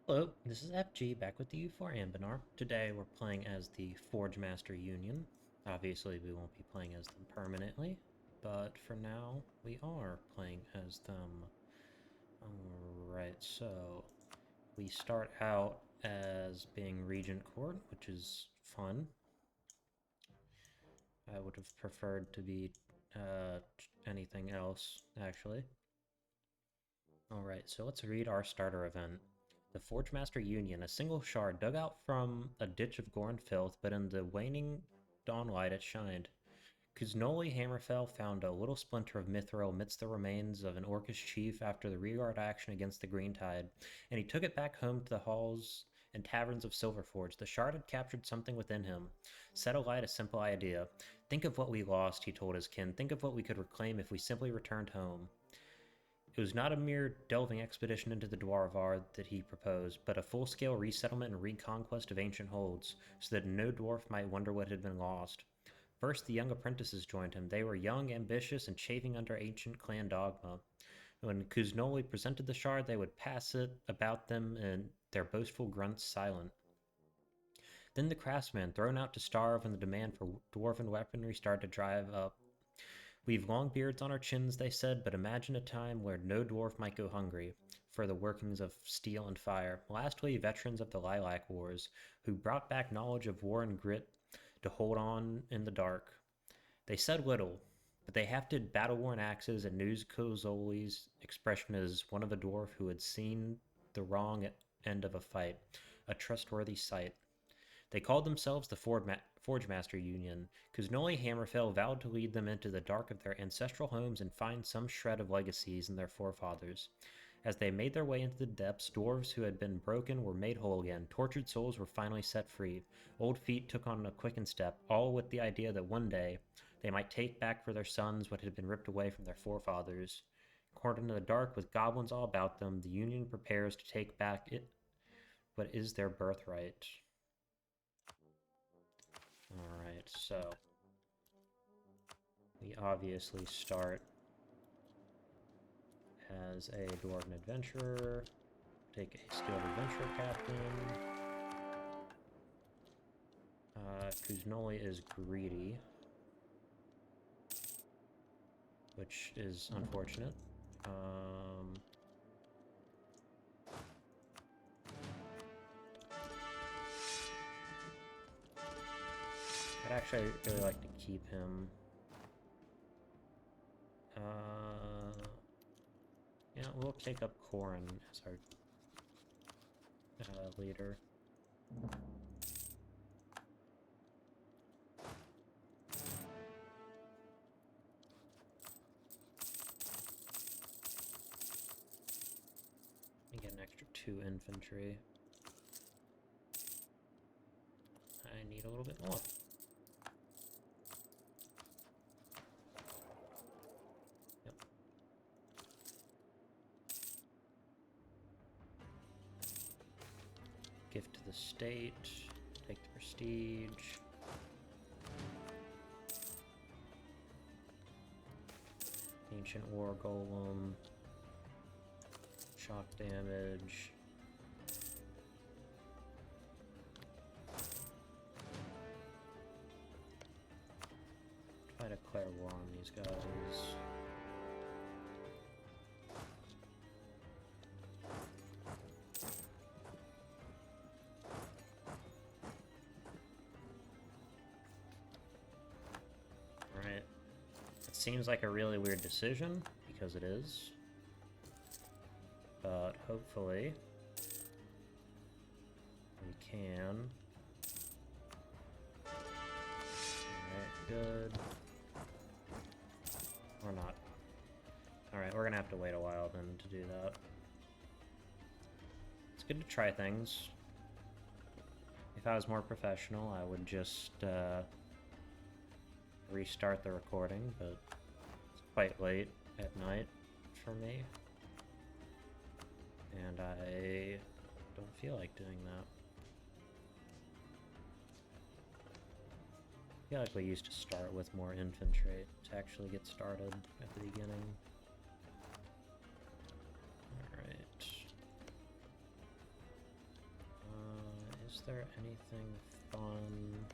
Hello, this is FG back with you for Anbennar. Today we're playing as the Forge Master Union. Obviously we won't be playing as them permanently, but for now we are playing as them. Alright, so we start out as being Regent Court, which is fun. I would have preferred to be anything else, actually. Alright, so let's read our starter event. The Forge Master Union, a single shard dug out from a ditch of gore and filth, but in the waning dawnlight it shined. Kuznoli Hammerfell found a little splinter of mithril amidst the remains of an orcish chief after the rearguard action against the Green Tide, and he took it back home to the halls and taverns of Silverforge. The shard had captured something within him, set alight a simple idea. Think of what we lost, he told his kin. Think of what we could reclaim if we simply returned home. It was not a mere delving expedition into the Dwarvar that he proposed, but a full-scale resettlement and reconquest of ancient holds, so that no dwarf might wonder what had been lost. First, the young apprentices joined him. They were young, ambitious, and chafing under ancient clan dogma. When Kuznoli presented the shard, they would pass it about them, and their boastful grunts silent. Then the craftsmen, thrown out to starve when the demand for dwarven weaponry started to drive up. We've long beards on our chins, they said, but imagine a time where no dwarf might go hungry for the workings of steel and fire. Lastly, veterans of the Lilac Wars, who brought back knowledge of war and grit to hold on in the dark. They said little, but they hefted battle-worn axes, and News Kozoli's expression as one of a dwarf who had seen the wrong end of a fight, a trustworthy sight. They called themselves the Forge Master Union. Kuznoli Hammerfell vowed to lead them into the dark of their ancestral homes and find some shred of legacies in their forefathers. As they made their way into the depths, dwarves who had been broken were made whole again. Tortured souls were finally set free. Old feet took on a quickened step, all with the idea that one day they might take back for their sons what had been ripped away from their forefathers. Caught into the dark with goblins all about them, the Union prepares to take back what is their birthright. Alright, so we obviously start as a dwarven adventurer, take a skilled adventurer captain. Kuznoli is greedy, which is unfortunate. I'd actually really like to keep him. Yeah, we'll take up Corin as our leader. We get an extra 2 infantry. I need a little bit more. Yep. Gift to the state. Take the prestige. Ancient War Golem. Shock damage. Try to declare war on these guys. Alright. It seems like a really weird decision, because it is. But hopefully we can. Alright, good. Or not. Alright, we're gonna have to wait a while then to do that. It's good to try things. If I was more professional, I would just restart the recording, but it's quite late at night for me. And I don't feel like doing that. I feel like we used to start with more infantry to actually get started at the beginning. Alright. Is there anything fun?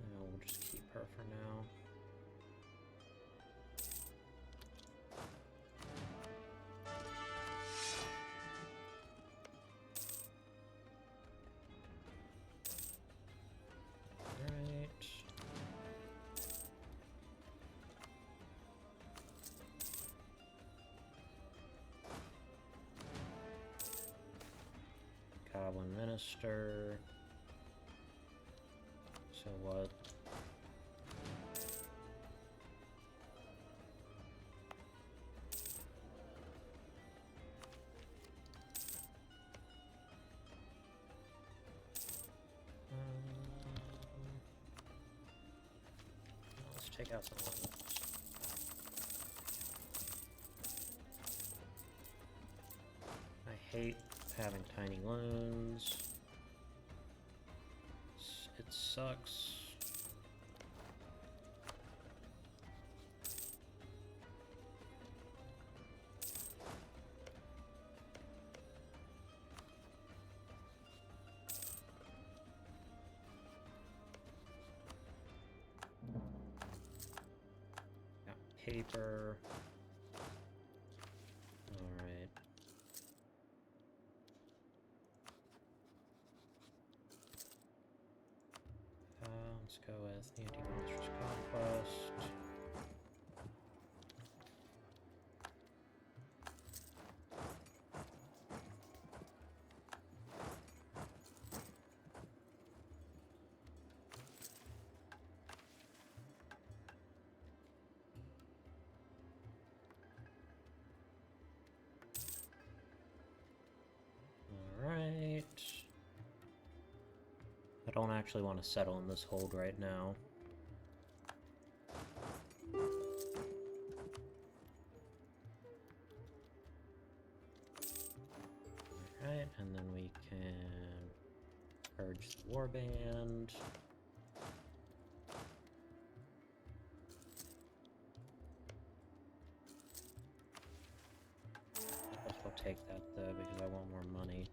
No, we'll just keep her for now. Goblin Minister. So what? Let's take out some ones. I hate having tiny loons. It sucks. Got paper. Alright. Let's go with Anti-Monstrous Conquest. Alright. I don't actually want to settle in this hold right now. Alright, and then we can purge the warband. I guess we'll take that though because I want more money.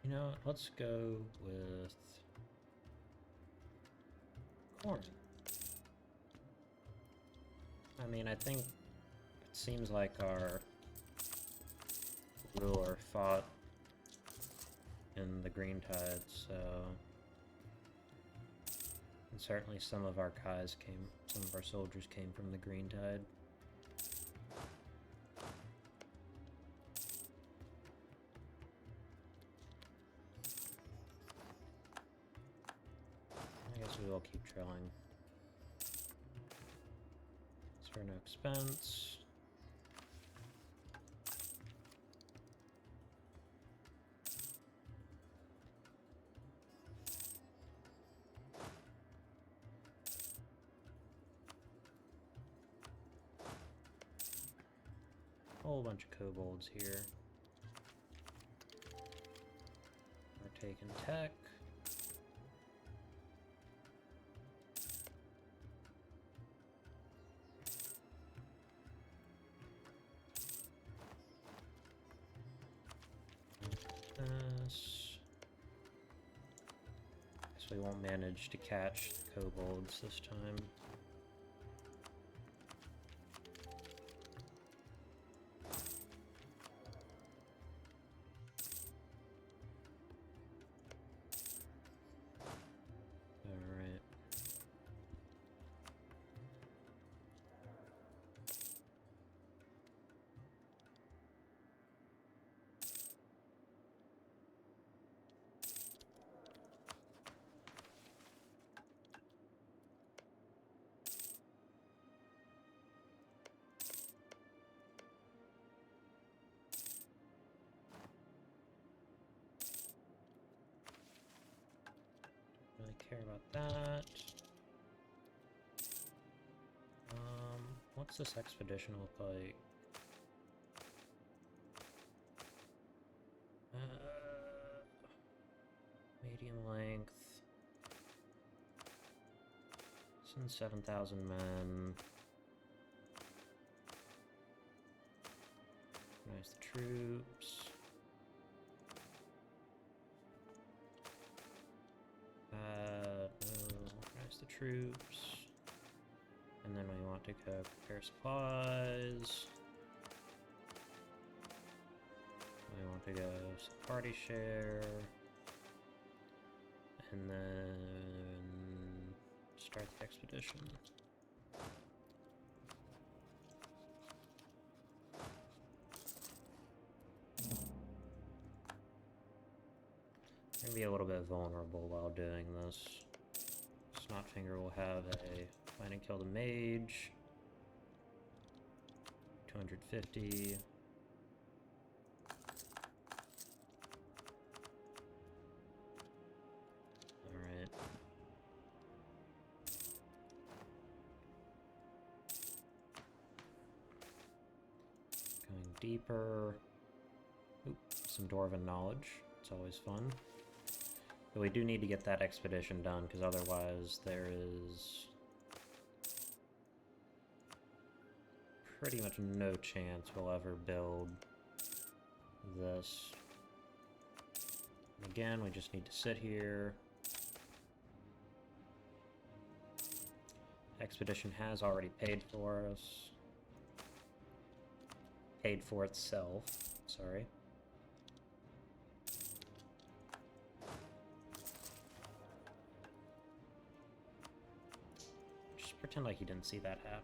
You know, let's go with corn. I mean, I think it seems like our ruler fought in the Green Tide, so... And certainly some of our soldiers came from the Green Tide. I guess we will keep drilling. It's for no expense. Whole bunch of kobolds here. We're taking tech. This. Guess we won't manage to catch the kobolds this time. care about that. What's this expedition look like? Medium length. Send 7,000 men. Organize the troops. Organize the troops. And then we want to go prepare supplies. We want to go party share. And then start the expedition. Gonna be a little bit vulnerable while doing this. Snotfinger will have a find and kill the mage. 250. Alright. Going deeper. Oop, some Dwarven knowledge. It's always fun. But we do need to get that expedition done, because otherwise there is pretty much no chance we'll ever build this. And again, we just need to sit here. Expedition has already paid for us. Paid for itself, sorry. Just pretend like you didn't see that happen.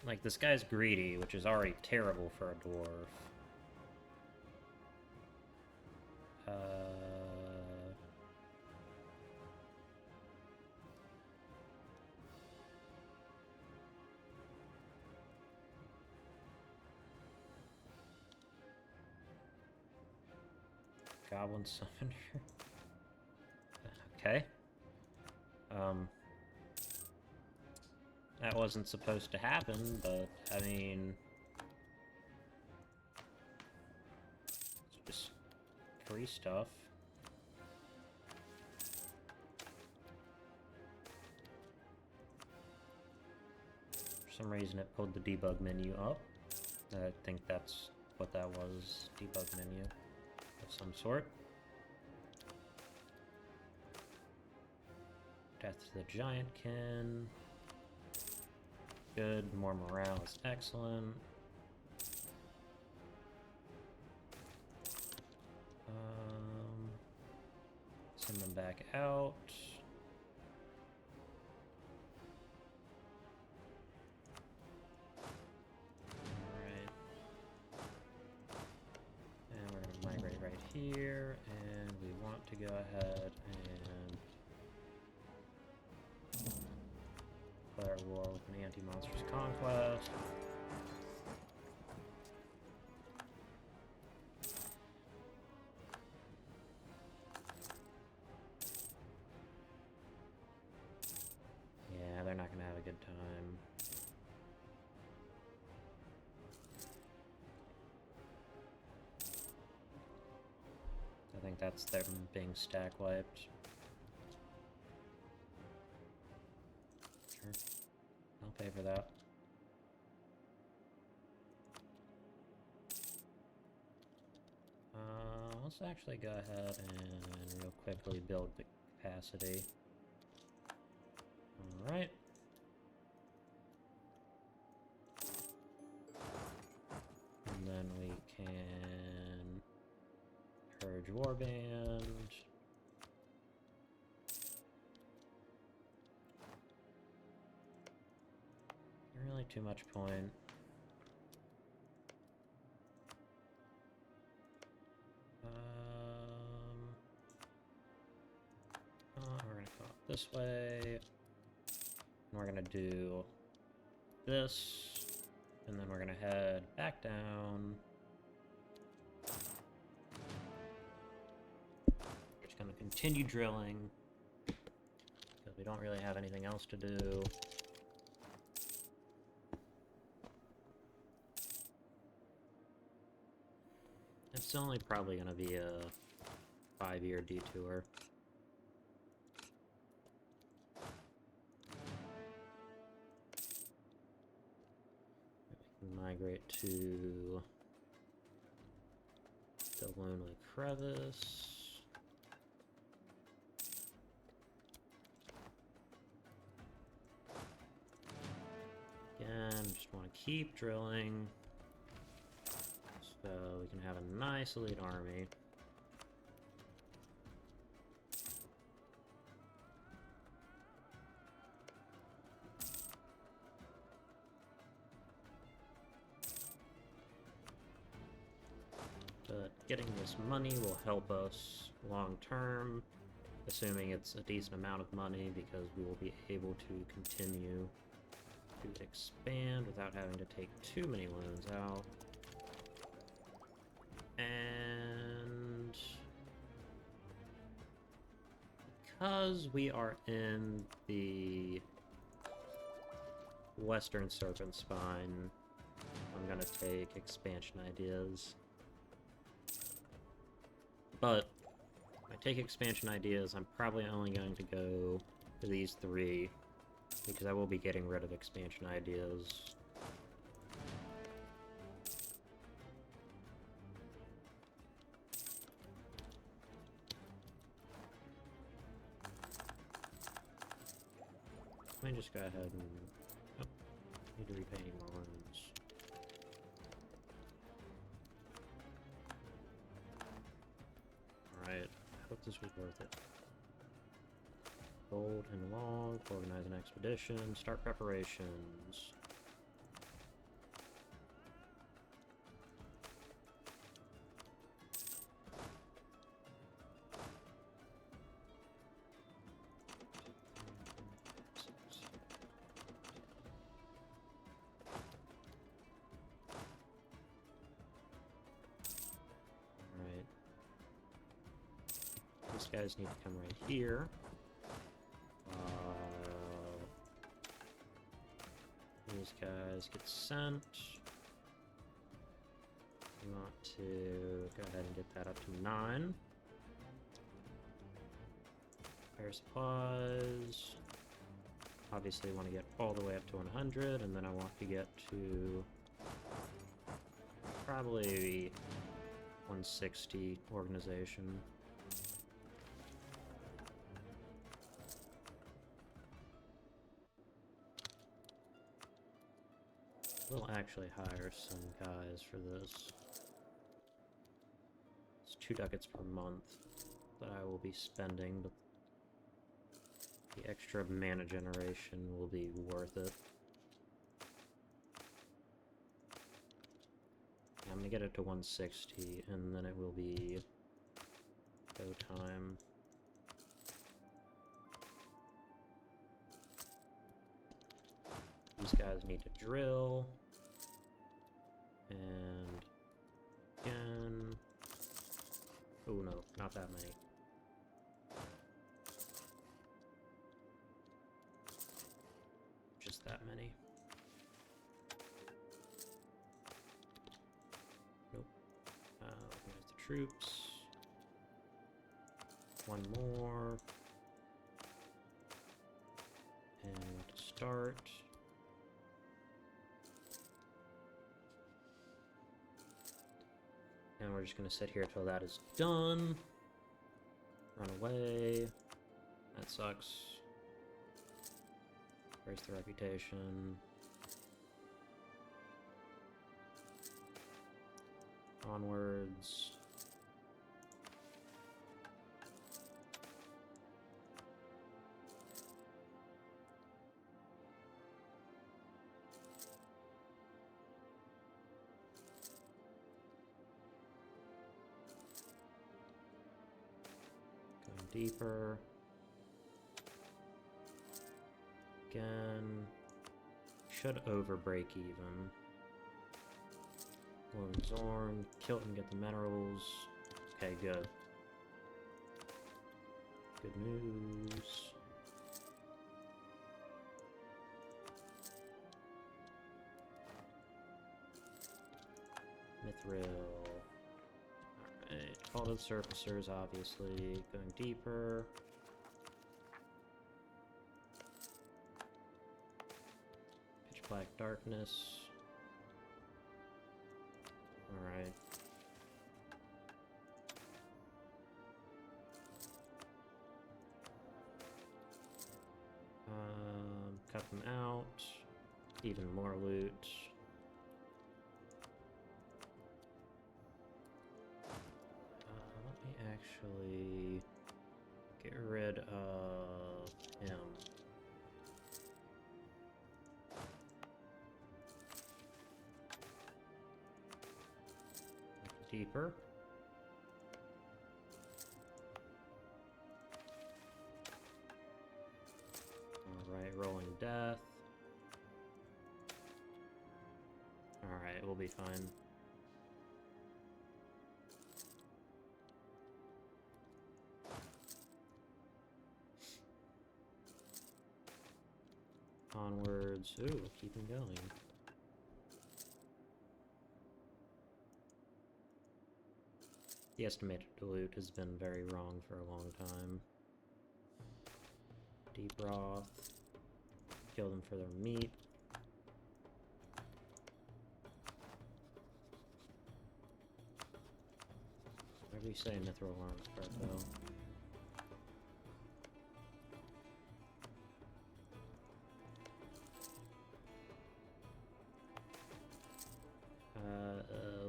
Like, this guy's greedy, which is already terrible for a dwarf. Goblin Summoner. Okay. That wasn't supposed to happen, but, I mean... It's just free stuff. For some reason it pulled the debug menu up. I think that's what that was, debug menu of some sort. Death to the Giantkin. Good, more morale is excellent. Send them back out. Alright. And we're going to migrate right here, and we want to go ahead and declare war with an anti-monstrous conquest. Yeah, they're not gonna have a good time. I think that's them being stack wiped. Sure. I'll pay for that. Let's actually go ahead and real quickly build the capacity. Alright. And then we can purge warband. Not really too much point. We're gonna come up this way. And we're gonna do this. And then we're gonna head back down. We're just gonna continue drilling, because we don't really have anything else to do. It's only probably gonna be a 5-year detour. We can migrate to the Lonely Crevice. Again, just want to keep drilling so we can have a nice elite army. But getting this money will help us long term, assuming it's a decent amount of money, because we will be able to continue to expand without having to take too many loans out. And because we are in the Western Serpent Spine, I'm gonna take expansion ideas. But if I take expansion ideas, I'm probably only going to go to these 3, because I will be getting rid of expansion ideas. Let me just go ahead and... Oh, need to repay any more loans. Alright, I hope this was worth it. Gold and log, organize an expedition, start preparations. Alright. These guys need to come right here. These guys get sent. We want to go ahead and get that up to 9. Air supplies. Obviously want to get all the way up to 100, and then I want to get to probably 160 organization. We'll actually hire some guys for this. It's 2 ducats per month that I will be spending, but the extra mana generation will be worth it. I'm gonna get it to 160, and then it will be go time. These guys need to drill. And again... Oh no, not that many. Just that many. Nope. Organize the troops. One more. And start. And we're just going to sit here till that is done. Run away. That sucks. Raise the reputation. Onwards. Deeper. Again. Should over break even. Zorn, kill it and get the minerals. Okay, good. Good news. Mithril. Alright, call to the surfacers, obviously. Going deeper. Pitch black darkness. Alright. Cut them out. Even more loot. Let me actually get rid of him. Deeper. Alright, rolling death. Alright, we'll be fine. Onwards. Ooh, keeping going. The estimated loot has been very wrong for a long time. Deep broth. Kill them for their meat. Whatever you say, mithril alarm start though.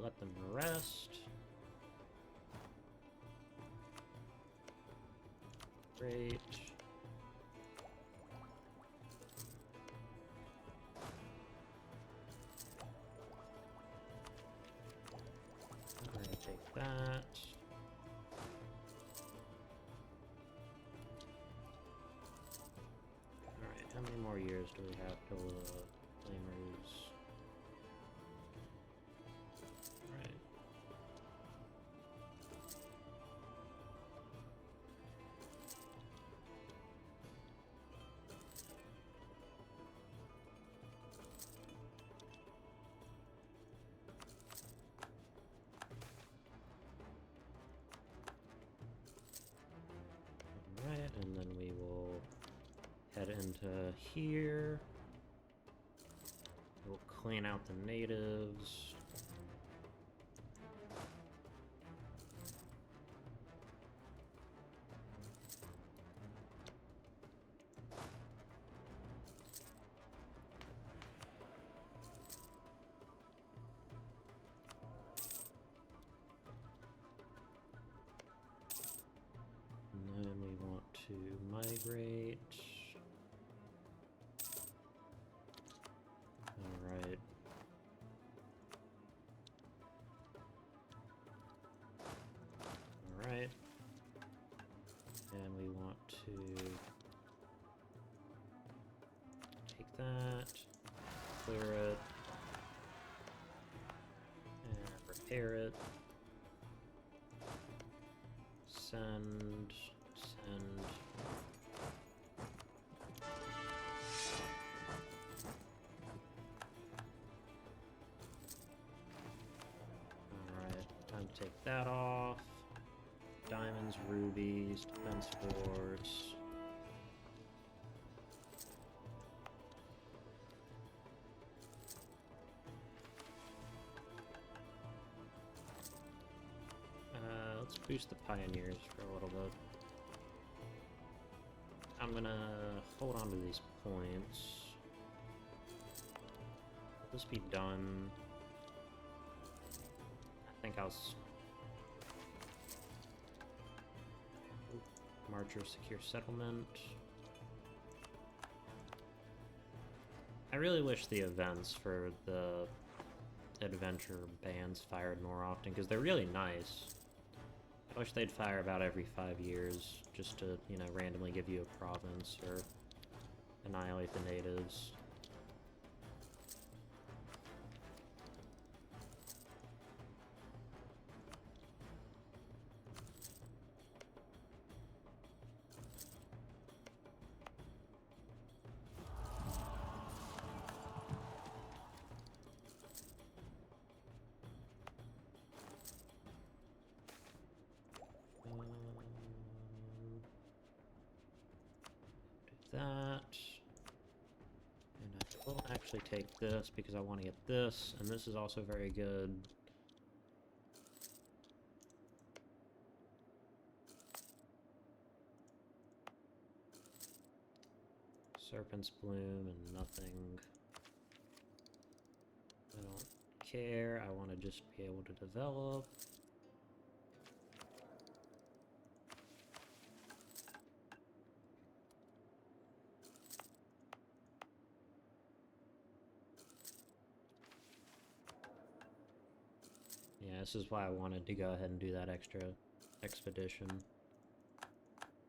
Let them rest. Great. I'm gonna take that. Alright, how many more years do we have till the flamers? Right. Alright, and then we will head into here. We'll clean out the natives. And then we want to migrate. Alright. Alright. And we want to take that, clear it, and repair it. Send. Alright, time to take that off. Diamonds, rubies, defense forts. Let's boost the pioneers for a little bit. I'm gonna hold on to these points. Will this be done? I think I'll Marcher secure settlement. I really wish the events for the adventure bans fired more often, because they're really nice. I wish they'd fire about every 5 years, just to, you know, randomly give you a province or annihilate the natives. actually take this because I want to get this, and this is also very good. Serpent's Bloom and nothing. I don't care, I want to just be able to develop. Yeah, this is why I wanted to go ahead and do that extra expedition.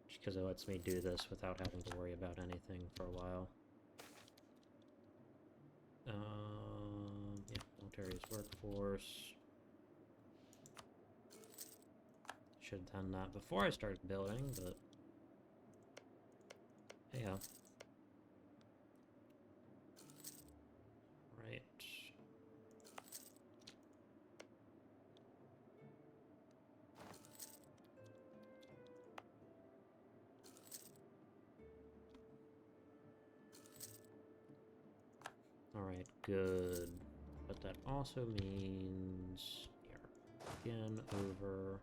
Just because it lets me do this without having to worry about anything for a while. Yeah, military's workforce. Should have done that before I started building, but yeah. Right. Alright, good. But that also means here, again, over.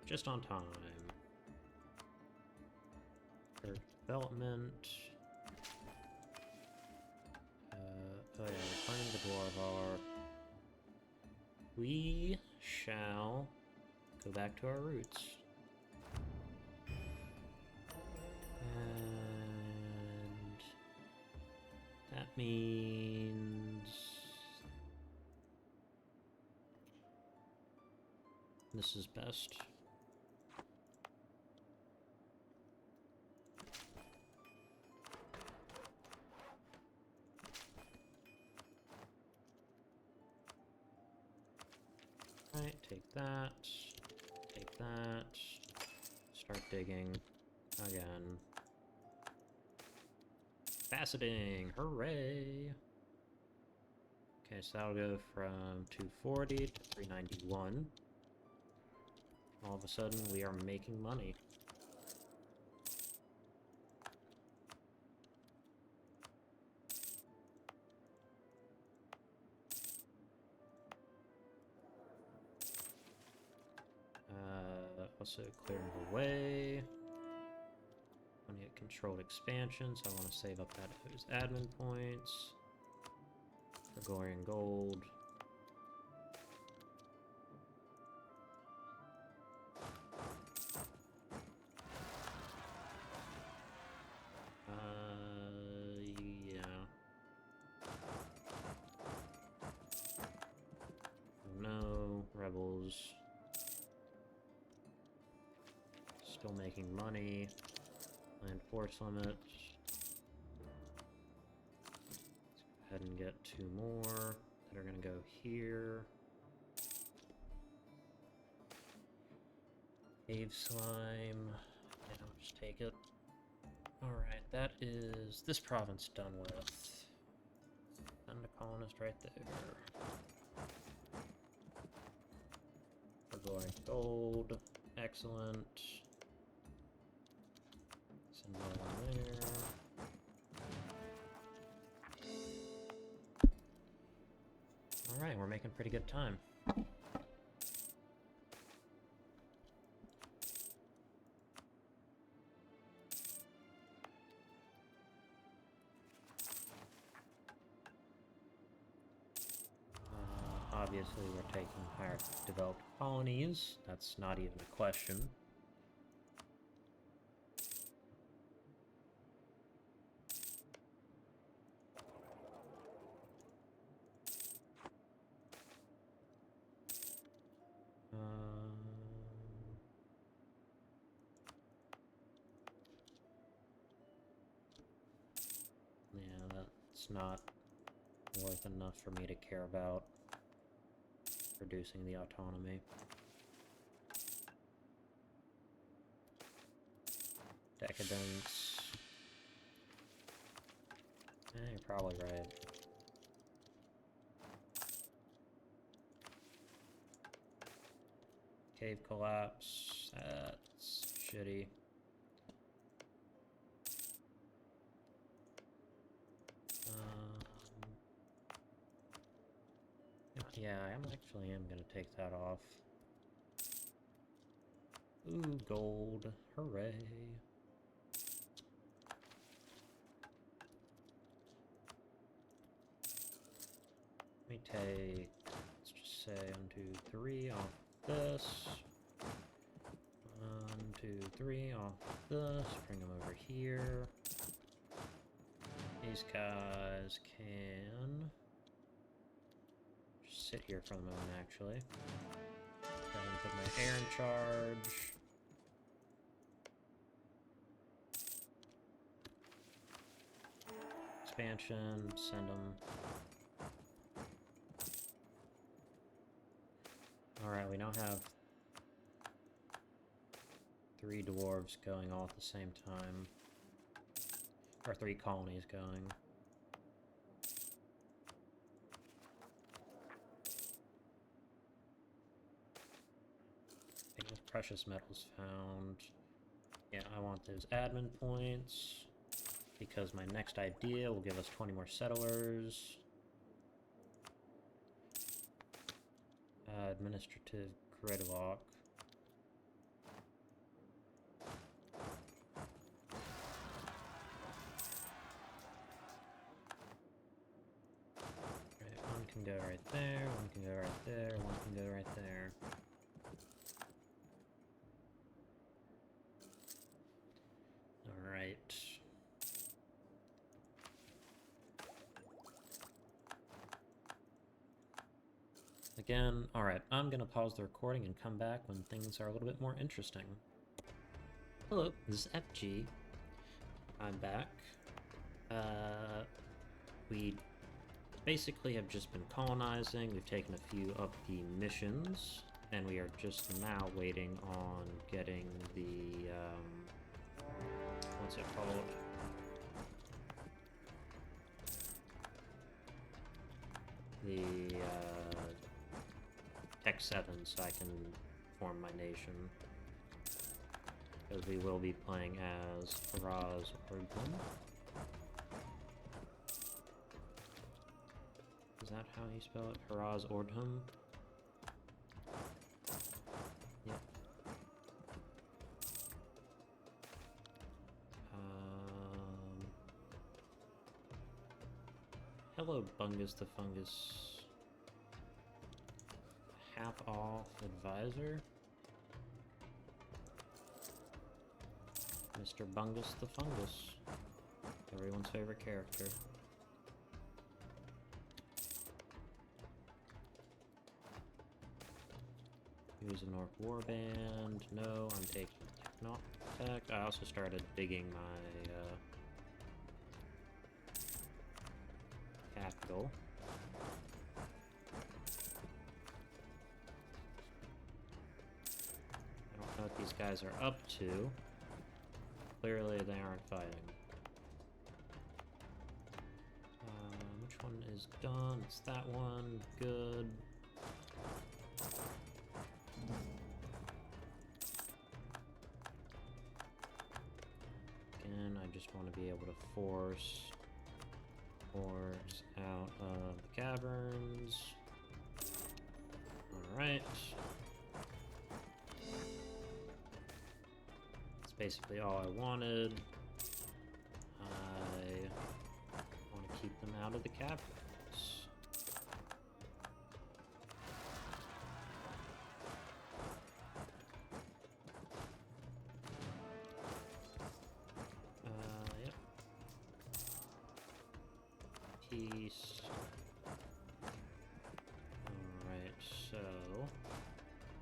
Just on time. For development. Oh yeah, we're planning the Dwarvar. We shall go back to our roots. And that means this is best. Right, take that, start digging again. Faceting, hooray! Okay, so that'll go from 240 to 391. All of a sudden, we are making money. Also clearing the way. I want to get controlled expansion, so I want to save up those admin points. Gregorian gold. Yeah. Oh no, rebels. Still making money. Land force limit. Let's go ahead and get 2 more that are going to go here. Cave slime. Yeah, I'll just take it. Alright, that is this province done with. Send a colonist right there. We're going gold. Excellent. Send one there. Alright, we're making pretty good time. Obviously, we're taking higher developed colonies. That's not even a question. Yeah, that's not worth enough for me to care about. reducing the autonomy. Decadence. You're probably right. Cave collapse. That's shitty. Yeah, I actually am gonna take that off. Ooh, gold. Hooray. Let me take, let's just say 1, 2, 3 off this. 1, 2, 3 off this. Bring them over here. These guys can just sit here for the moment, actually. Go ahead and put my air in charge. Expansion, send them. Alright, we now have 3 dwarves going all at the same time. Or 3 colonies going. Precious metals found. Yeah, I want those admin points, because my next idea will give us 20 more settlers. Administrative gridlock. Right, one can go right there, one can go right there, one can go right there. Alright. Again, alright, I'm gonna pause the recording and come back when things are a little bit more interesting. Hello, this is FG. I'm back. We basically have just been colonizing, we've taken a few of the missions, and we are just now waiting on getting the, what's it called? The, Tech 7, so I can form my nation. Because we will be playing as Haraz Ordlum. Is that how you spell it? Haraz Ordlum? Yep. Hello, Bungus the Fungus. Half off advisor. Mr. Bungus the Fungus. Everyone's favorite character. Use a North Warband. No, I'm taking Technotech. I also started digging my capital. I don't know what these guys are up to. Clearly they aren't fighting. Which one is done? It's that one. Good. Again, I just want to be able to force orcs out of the caverns. Alright. That's basically all I wanted. I want to keep them out of the caverns. Yep. Peace. Alright, so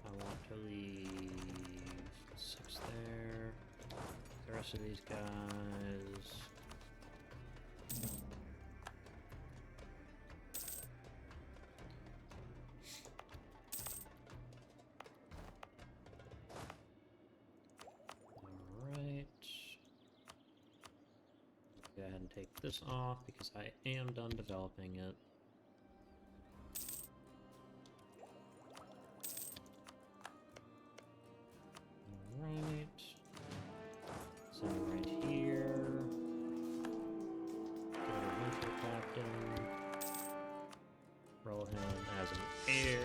I want to leave 6 there. The rest of these guys. take this off because I am done developing it. Alright. Send it right here. Get a winter captain. Roll him as an heir.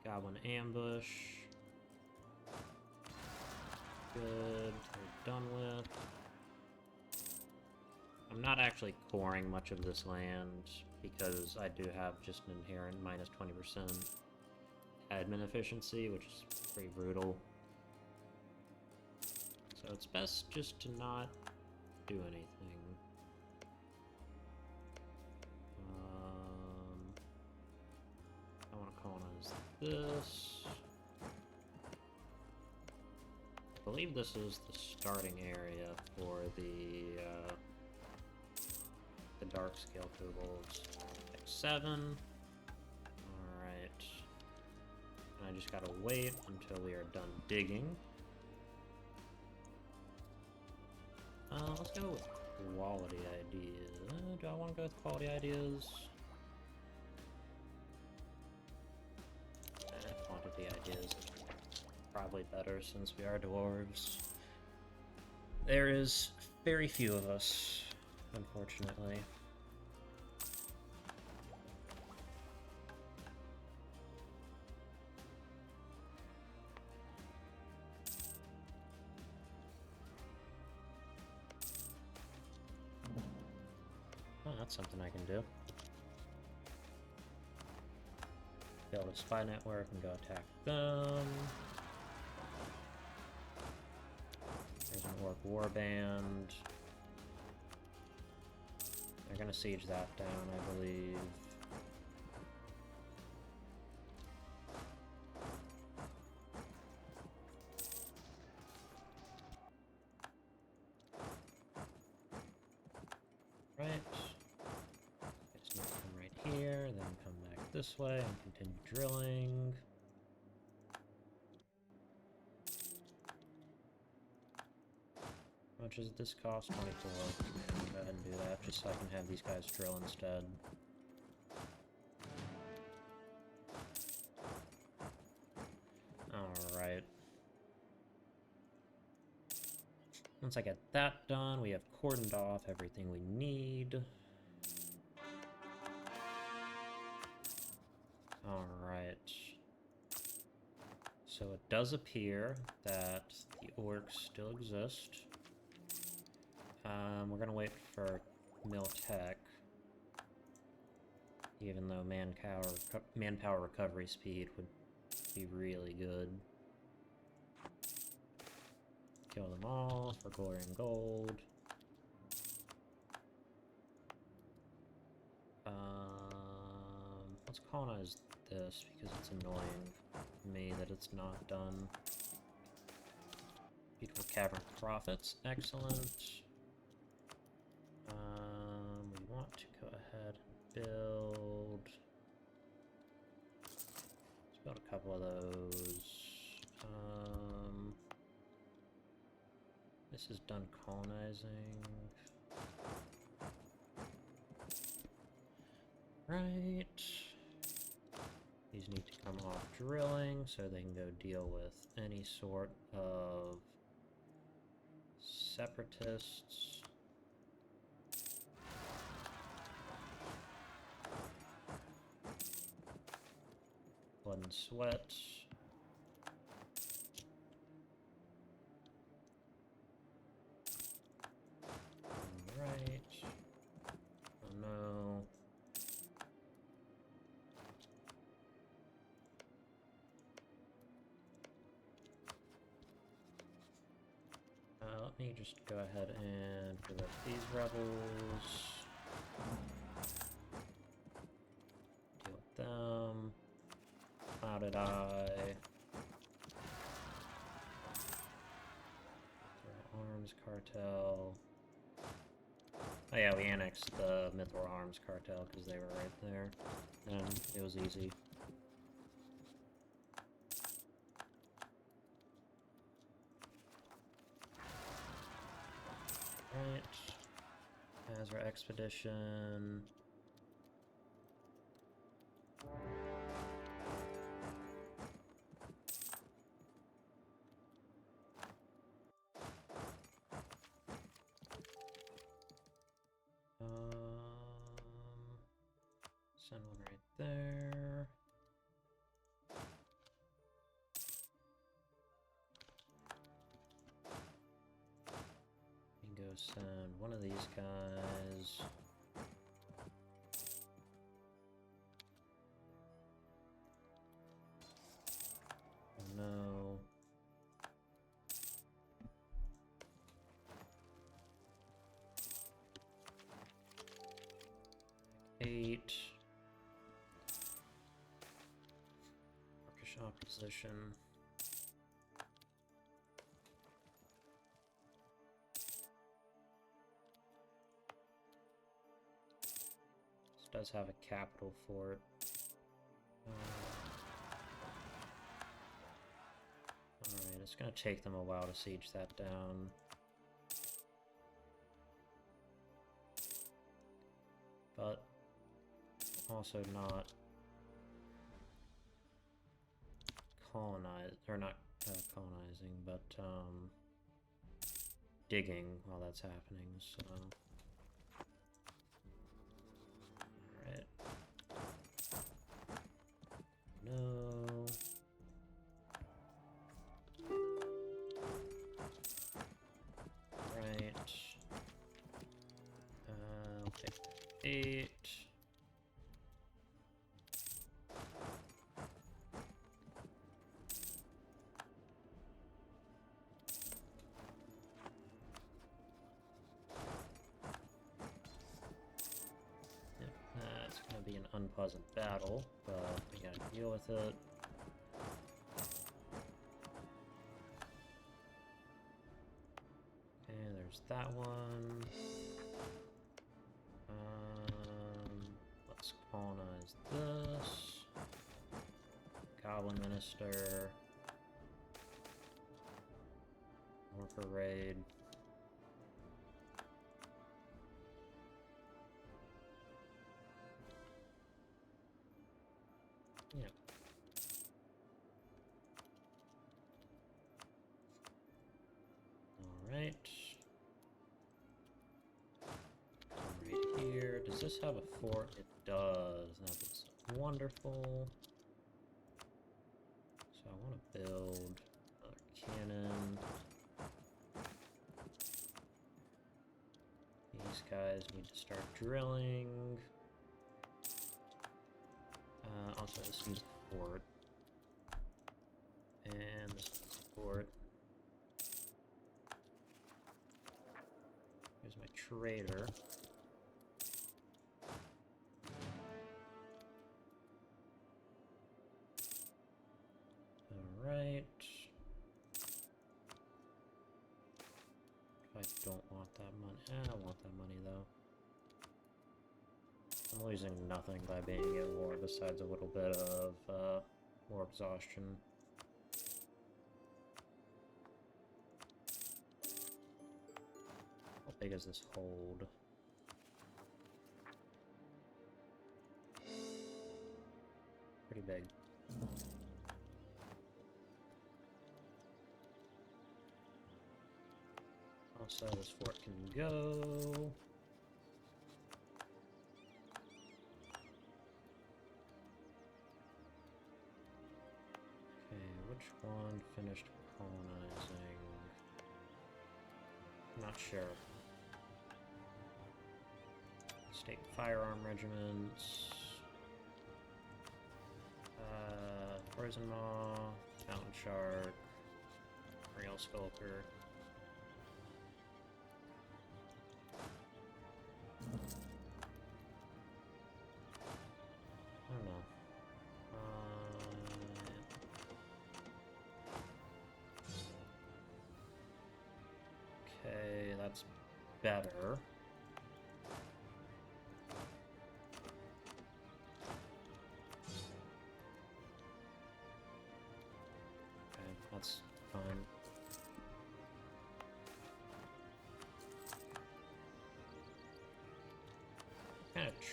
Goblin ambush. Good. We're done with. I'm not actually coring much of this land because I do have just an inherent minus 20% admin efficiency, which is pretty brutal. So it's best just to not do anything. I want to colonize this. I believe this is the starting area for the dark scale kobolds. X7. Alright. And I just gotta wait until we are done digging. Let's go with quality ideas. Do I want to go with quality ideas? Quantity ideas probably better since we are dwarves. There is very few of us, unfortunately. Oh, that's something I can do. Build a spy network and go attack them. There's an orc warband. They're gonna siege that down, I believe. Right. Just need to come right here, then come back this way and continue drilling. How much does this cost? 24. Go ahead and do that, just so I can have these guys drill instead. Alright. Once I get that done, we have cordoned off everything we need. Alright. So it does appear that the orcs still exist. We're gonna wait for mill tech, even though manpower recovery speed would be really good. Kill them all for glory and gold. Let's colonize this because it's annoying to me that it's not done. Beautiful cavern profits, excellent. We want to go ahead and build. Let's build a couple of those. This is done colonizing. Right. These need to come off drilling so they can go deal with any sort of separatists. Blood and sweat. Alright. Oh no. Let me just go ahead and give up these rebels. Deal with them. Clouded Eye. Arms Cartel. Oh yeah, we annexed the Mithril Arms cartel because they were right there. And it was easy. Right. As our expedition. Send one right there. And go send one of these guys. Oh no. Eight. Orcish opposition. This does have a capital fort. Alright, it's gonna take them a while to siege that down. But also not colonize, or not colonizing, but digging while that's happening, so... Alright. No... Right. I'll take 8. Yep, that's gonna be an unpleasant battle, but we gotta deal with it. Okay, there's that one. Let's colonize this. Goblin Minister. Orca raid. Yeah. Alright. Right here. Does this have a fort? It does. That's wonderful. So I want to build another cannon. These guys need to start drilling. Also, this needs a fort. And this needs a fort. Here's my trader. Alright. I don't want that money. I want that money though. I'm losing nothing by being at war besides a little bit of war exhaustion. How big is this hold? Pretty big. Also, this fort can go. Okay, which one finished colonizing? Not sure. State firearm regiments. Poison Maw, Mountain Shark, Real Skulker. I don't know. Okay, that's better.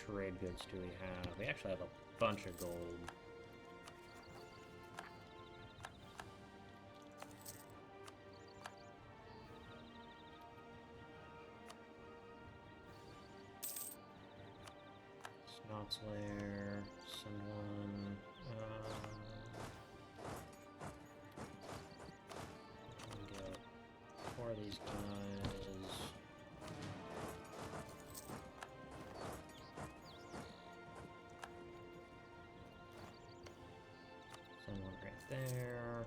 trade goods do we have? We actually have a bunch of gold. Snot's Lair, send one. Get 4 of these guys. Send one right there.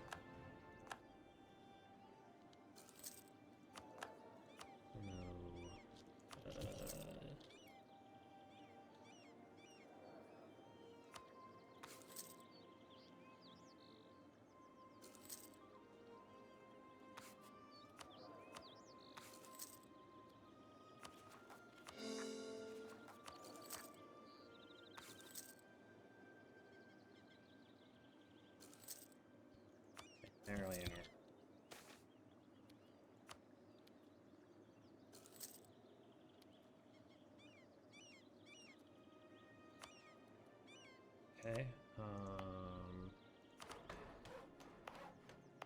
There we are. Okay, you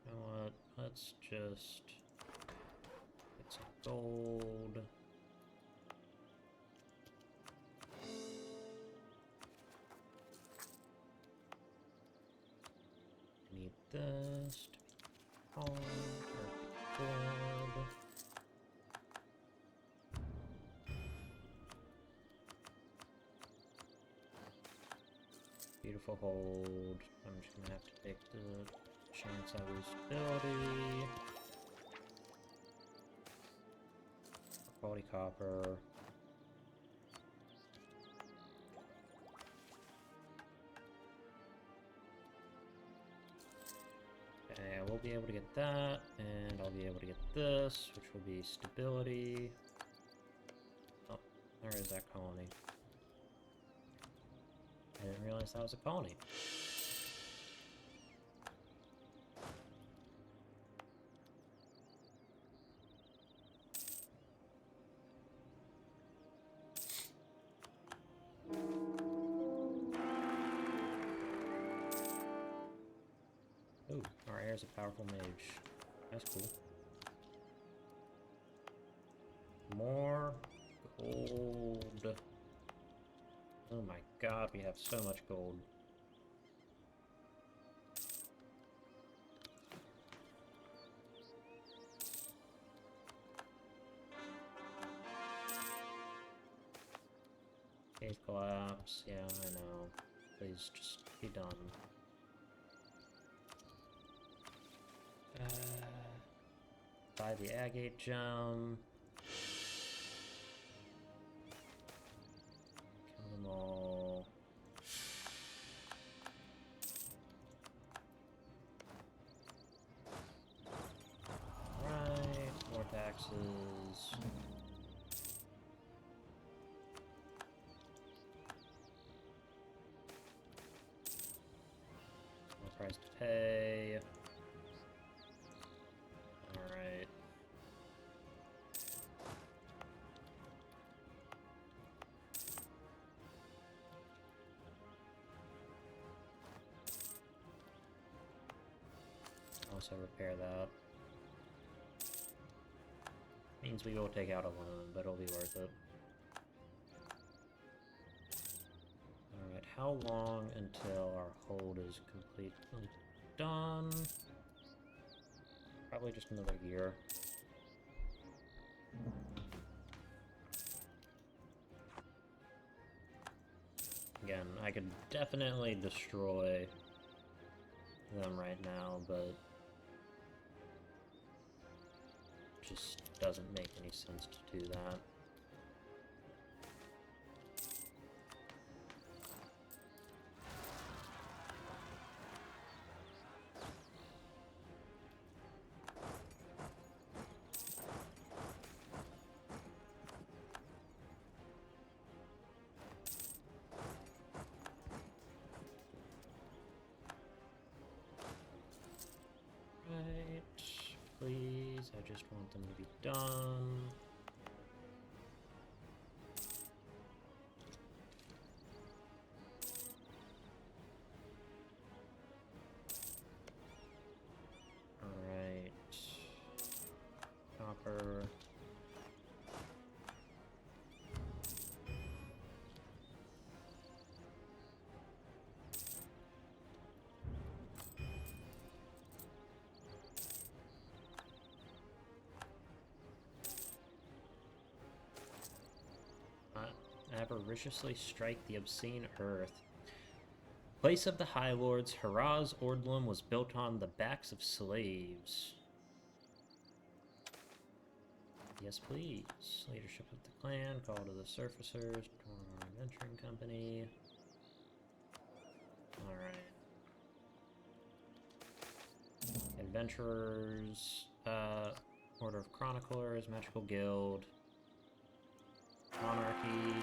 know what, let's just get some gold. Need this to be on, or be good. Beautiful hold. I'm just gonna have to take the chance I lose stability. Quality copper. Okay, I will be able to get that, and I'll be able to get this, which will be stability. Oh, there is that colony. I didn't realize that was a colony. Ooh, our heir's a powerful mage. That's cool. More gold. Oh my god, we have so much gold. Cave collapse, yeah, I know. Please just be done. Buy the agate gem. Kill them all. Alright, more taxes. More price to pay. Alright. Also repair that. Means we will take out a loan, but it'll be worth it. Alright, how long until our hold is completely done? Probably just another year. Again, I could definitely destroy them right now, but just doesn't make any sense to do that. Please, I just want them to be done. avariciously strike the obscene earth. Place of the High Lords, Haraz Ordlum was built on the backs of slaves. Yes, please. Leadership of the clan, call to the surfacers, adventuring company. Alright. Adventurers, Order of Chroniclers, Magical Guild, Monarchy.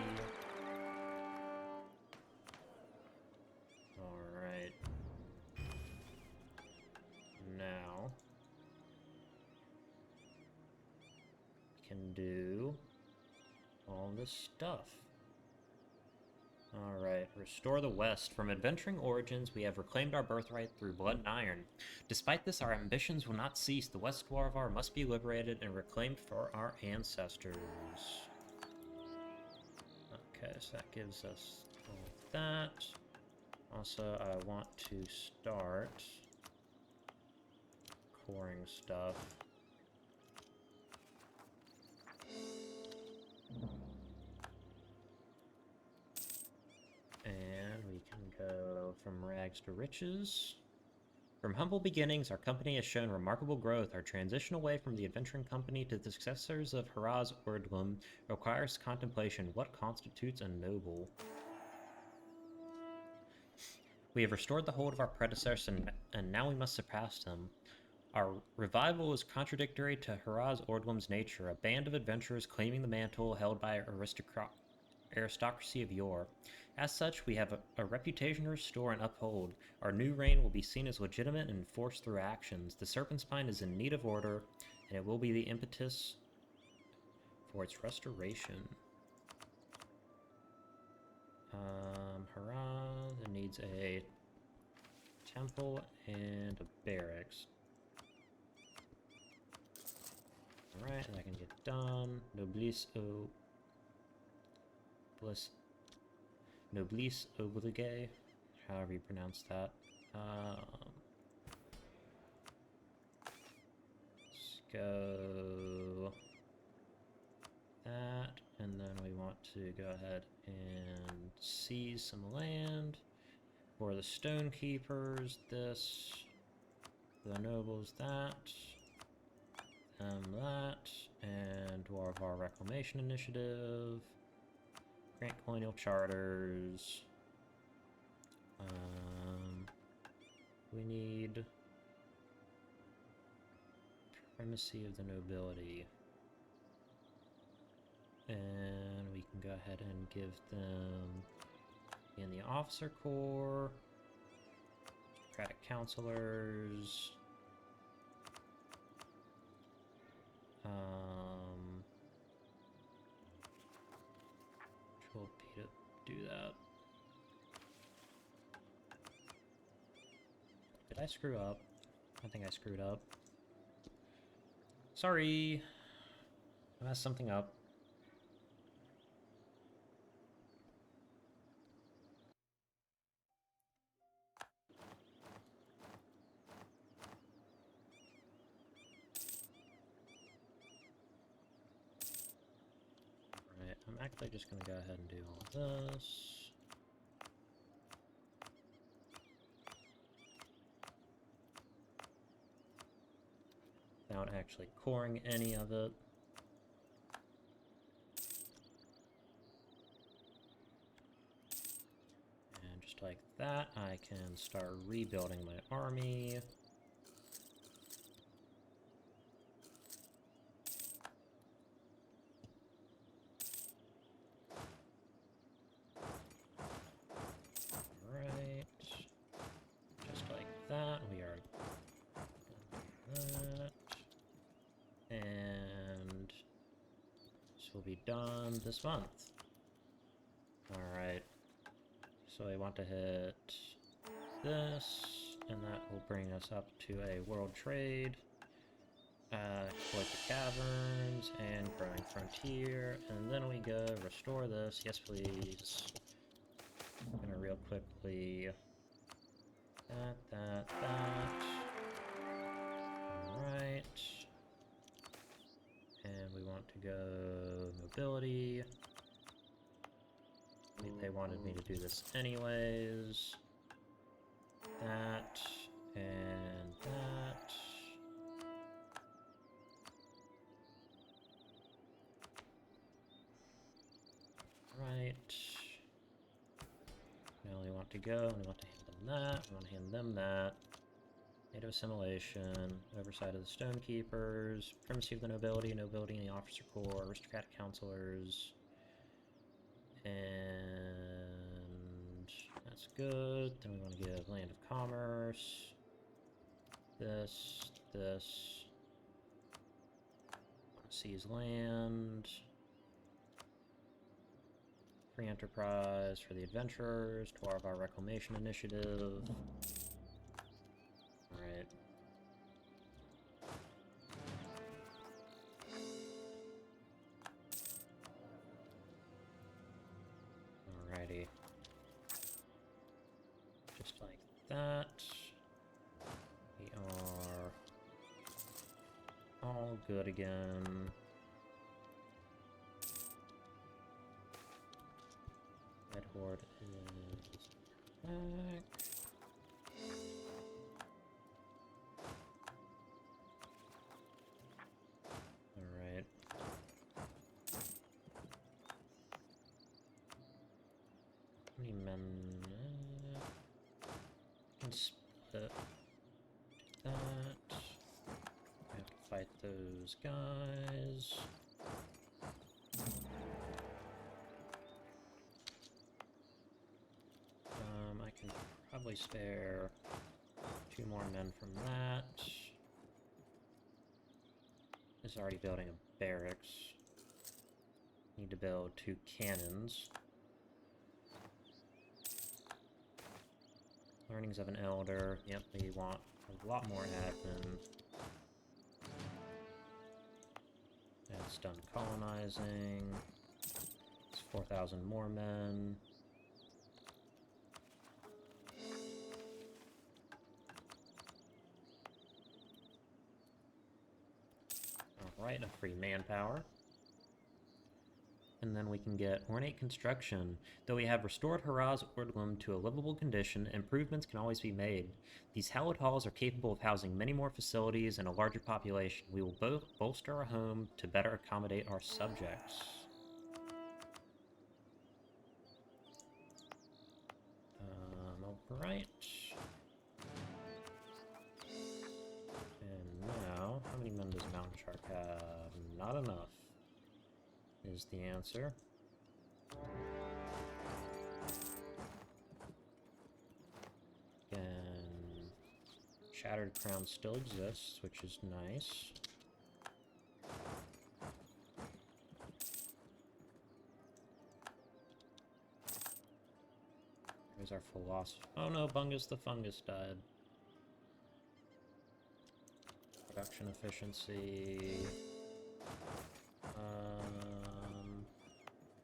Alright. Now, we can do all this stuff. Alright, restore the West. From adventuring origins, we have reclaimed our birthright through blood and iron. Despite this, our ambitions will not cease. The West Dwarvar must be liberated and reclaimed for our ancestors. Okay, so that gives us all of that. Also, I want to start coring stuff. And we can go from rags to riches. From humble beginnings, our company has shown remarkable growth. Our transition away from the adventuring company to the successors of Haraz Ordlum requires contemplation. What constitutes a noble? We have restored the hold of our predecessor, and now we must surpass him. Our revival is contradictory to Haraz Ordlum's nature, a band of adventurers claiming the mantle held by aristocracy of yore. As such, we have a reputation to restore and uphold. Our new reign will be seen as legitimate and enforced through actions. The Serpent Spine is in need of order, and it will be the impetus for its restoration. Haraz, it needs a temple and a barracks. Alright, that can get done. Noblesse oblige, however you pronounce that. Let's go that, and then we want to go ahead and seize some land for the Stone Keepers. This, for the nobles, that, that, and Dwarvar Reclamation Initiative. Grant colonial charters. We need primacy of the nobility. And we can go ahead and give them in the officer corps, democratic counselors, Control P to do that. Did I screw up? I think I screwed up. Sorry. I messed something up. Alright, I'm actually just going to go ahead and do all this. Without actually coring any of it. And just like that, I can start rebuilding my army. Right. Just like that, we are that. And this will be done this month. Alright. So I want to hit this, and that will bring us up to a world trade. Exploit the caverns and growing frontier, and then we go restore this. Yes, please. I'm gonna real quickly that. Alright. And we want to go mobility. They wanted me to do this anyways. That, and that. Right. Now we want to go, we want to hand them that, we want to hand them that. Native assimilation, oversight of the Stonekeepers, primacy of the nobility, nobility in the officer corps, aristocratic counselors, and that's good. Then we want to give land of commerce, this, seize land, free enterprise for the adventurers, 12-hour reclamation initiative. Alright. Alrighty. Just like that. We are all good again. Red Horde is back. Alright. How many men? Can split that. I have to fight those guys. I can probably spare 2 more men from that. This is already building a barracks. Need to build 2 cannons. Learnings of an elder. Yep, we want a lot more admin. That's done colonizing. It's 4,000 more men. Alright, a free manpower. And then we can get ornate construction. Though we have restored Haraz Ordlum to a livable condition, improvements can always be made. These hallowed halls are capable of housing many more facilities and a larger population. We will bolster our home to better accommodate our subjects. Alright. And now, how many men does Mountain Shark have? Not enough, is the answer. Again, Shattered Crown still exists, which is nice. There's our philosophy. Oh no, Bungus the Fungus died. Production efficiency.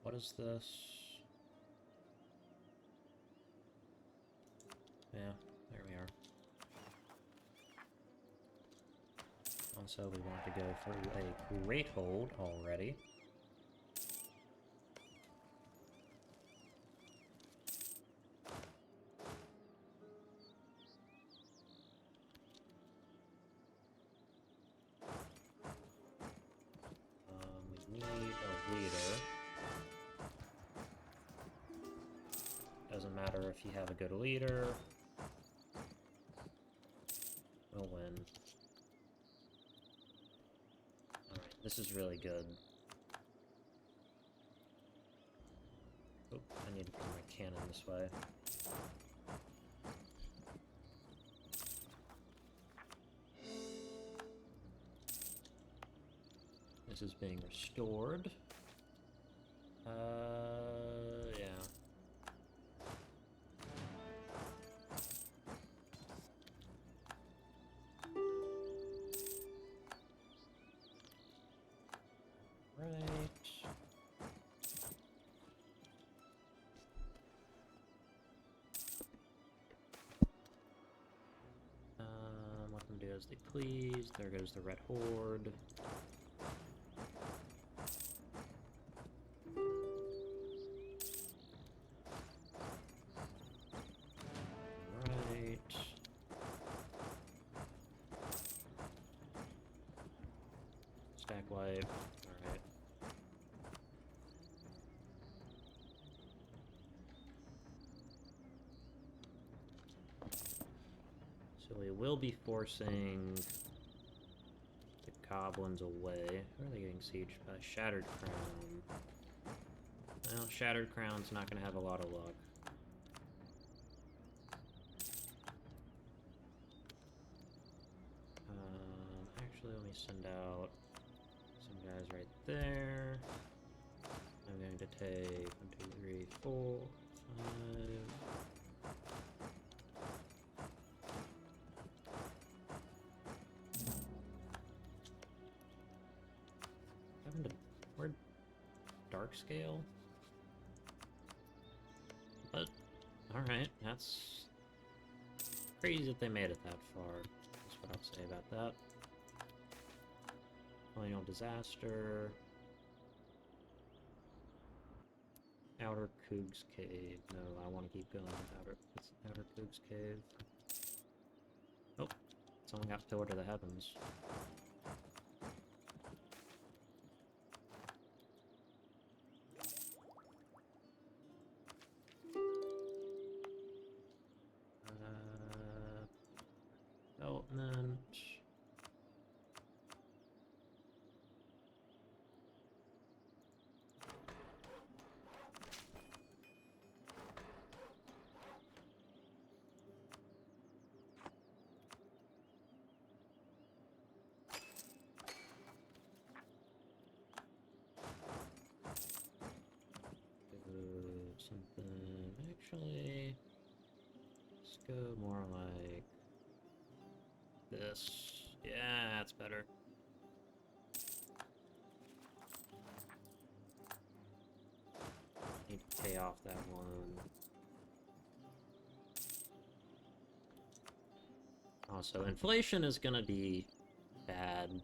What is this? Yeah, there we are. Also, we want to go for a great hold already. We need a leader. Doesn't matter if you have a good leader. We'll win. Alright, this is really good. Oh, I need to put my cannon this way. This is being restored. Yeah. Right. Let them do as they please. There goes the Red Horde. Stack wipe. Alright. So we will be forcing the goblins away. Who are they getting sieged by? Shattered Crown. Well, Shattered Crown's not gonna have a lot of luck. Actually, let me send out some guys right there. I'm going to take 1, 2, 3, 4, 5. Having to... Where'd Dark Scale? But, alright, that's crazy that they made it that far. That's what I'll say about that. Colonial Disaster. Outer Coog's Cave. No, I want to keep going. Outer Coog's Cave. Oh, someone got Pillar to the Heavens. Development. Something, actually, let's go more like this. Yeah, that's better. Need to pay off that one. Also, inflation is gonna be bad.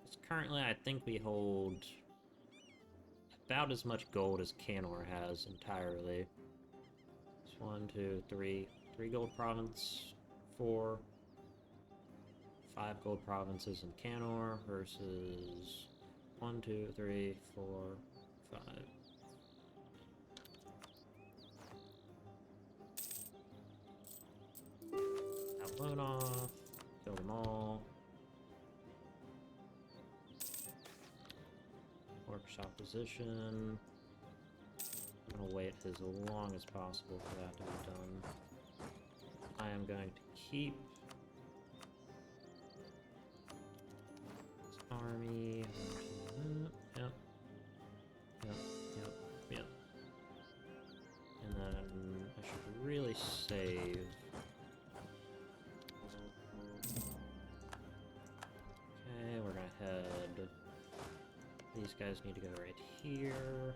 Because currently, I think we hold about as much gold as Canor has entirely. It's 1, 2, 3. 3 gold province, 4, 5 gold provinces in Canor versus 1, 2, 3, 4, 5. Outload off, kill them all. Workshop position. I'm gonna wait as long as possible for that to be done. I am going to keep this army. Yep. Yep. Yep. Yep. And then I should really save. Okay, we're gonna head. These guys need to go right here.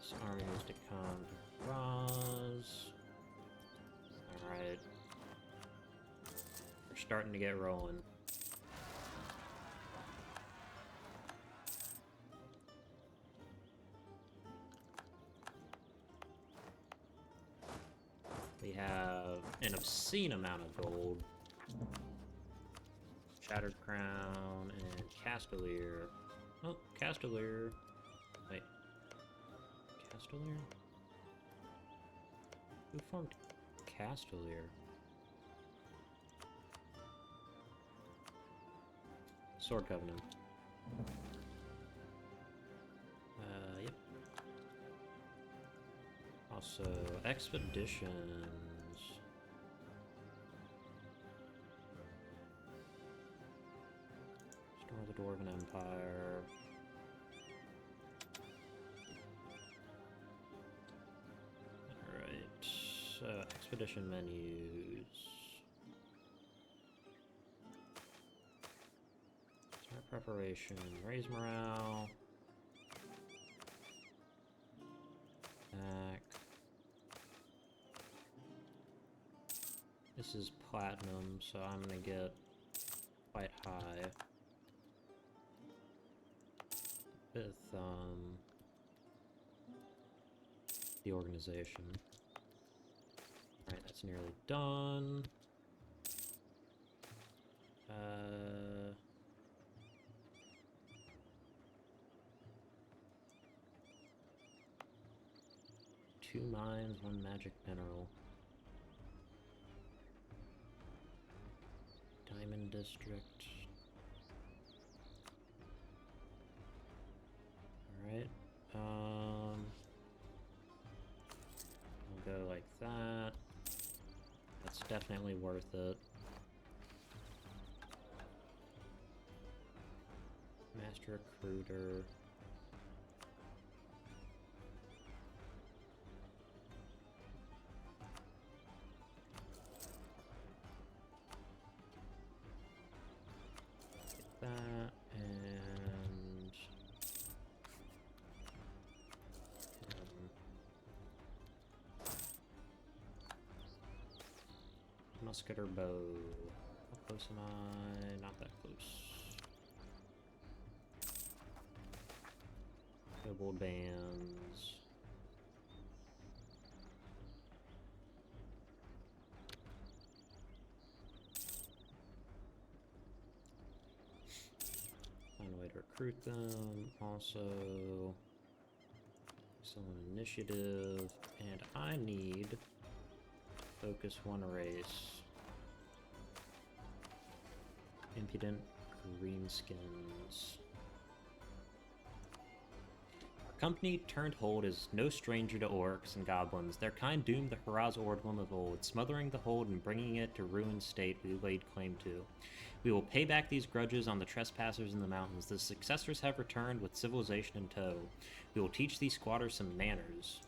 This army needs to come to Haraz. Alright. We're starting to get rolling. We have an obscene amount of gold. Shattered Crown and Castellier. Oh, Castellier. Wait. Castellier? Who formed Castellier? Sword Covenant. Yep. Also, Expeditions. Restore the Dwarven Empire. Alright. Expedition menus. Start preparation. Raise morale. Back. This is platinum, so I'm gonna get quite high. With, the organization. Alright, that's nearly done. 2 mines, 1 magic mineral. Diamond District. Alright. We'll go like that. That's definitely worth it. Master Recruiter. Get that, and musket or bow. How close am I? Not that close. Kobold bands. Find a way to recruit them. Also, excellent initiative, and I need focus 1 race. Impudent greenskins. Company turned hold is no stranger to orcs and goblins. Their kind doomed the Haraz Ordlum of old, smothering the hold and bringing it to ruined state we laid claim to. We will pay back these grudges on the trespassers in the mountains. The successors have returned with civilization in tow. We will teach these squatters some manners.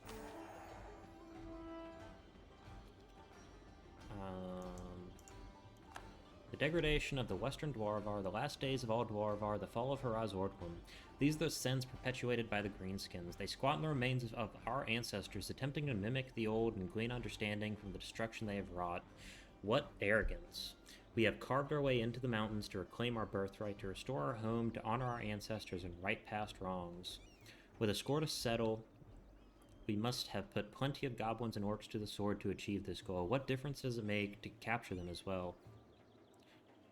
The degradation of the Western Dwarvar, the last days of all Dwarvar, the fall of Haraz Ordlum. These are the sins perpetuated by the Greenskins. They squat in the remains of our ancestors, attempting to mimic the old and glean understanding from the destruction they have wrought. What arrogance! We have carved our way into the mountains to reclaim our birthright, to restore our home, to honor our ancestors and right past wrongs. With a score to settle, we must have put plenty of goblins and orcs to the sword to achieve this goal. What difference does it make to capture them as well?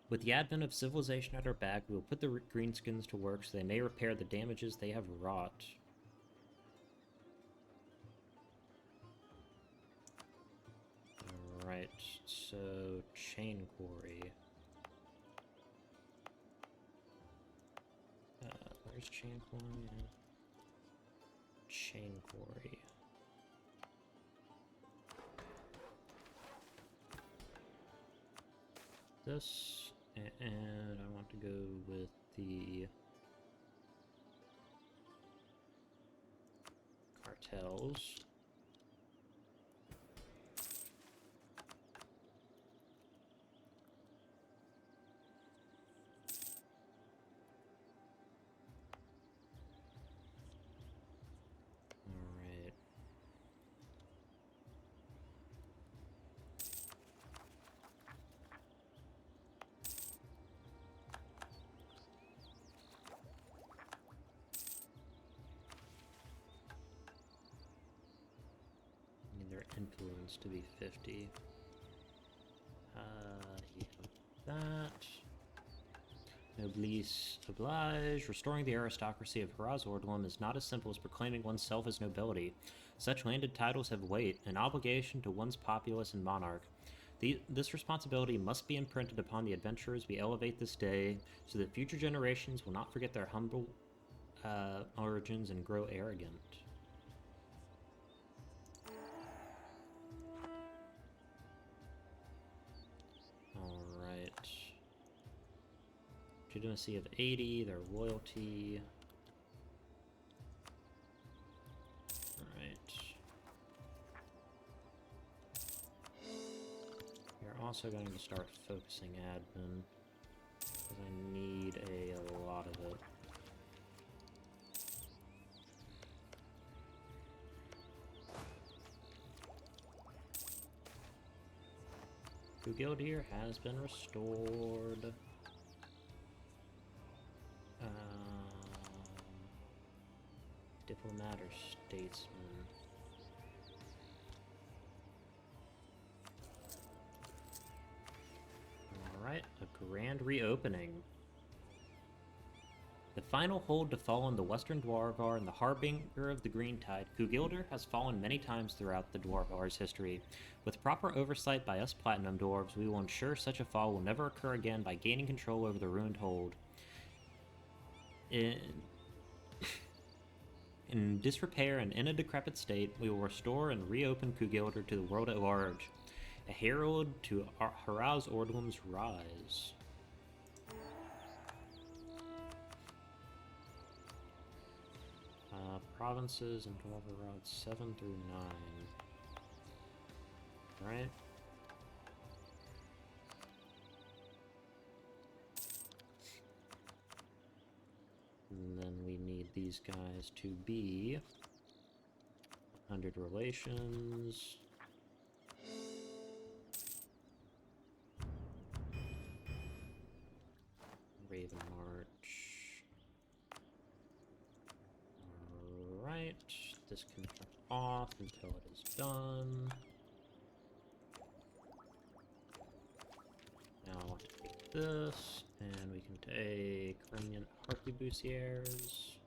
With the advent of civilization at our back, we will put the Greenskins to work so they may repair the damages they have wrought. Alright, so Chain Quarry. Where's Chain Quarry? Chain Quarry. This, and I want to go with the cartels. Alright. Their influence to be 50. Yeah, that. Noblesse oblige. Restoring the aristocracy of Haraz Ordlum is not as simple as proclaiming oneself as nobility. Such landed titles have weight, an obligation to one's populace and monarch. This responsibility must be imprinted upon the adventurers we elevate this day, so that future generations will not forget their humble origins and grow arrogant. Alright. Legitimacy of 80, their loyalty. Alright. We're also going to start focusing admin, because I need a lot of it. Guild here has been restored. Diplomat or statesman? Alright, a grand reopening. The final hold to fall on the Western Dwarvar and the harbinger of the Green Tide, Kugilder has fallen many times throughout the Dwarvar's history. With proper oversight by us Platinum Dwarves, we will ensure such a fall will never occur again by gaining control over the ruined hold. In disrepair and in a decrepit state, we will restore and reopen Kugilder to the world at large, a herald to Haraz Ordlum's rise. Provinces and Dwarver routes 7 through 9. Right? And then we need these guys to be 100 relations. Raven March. Alright, this can turn off until it is done. Now I want to take this, and we can take Renient Arquebusiers.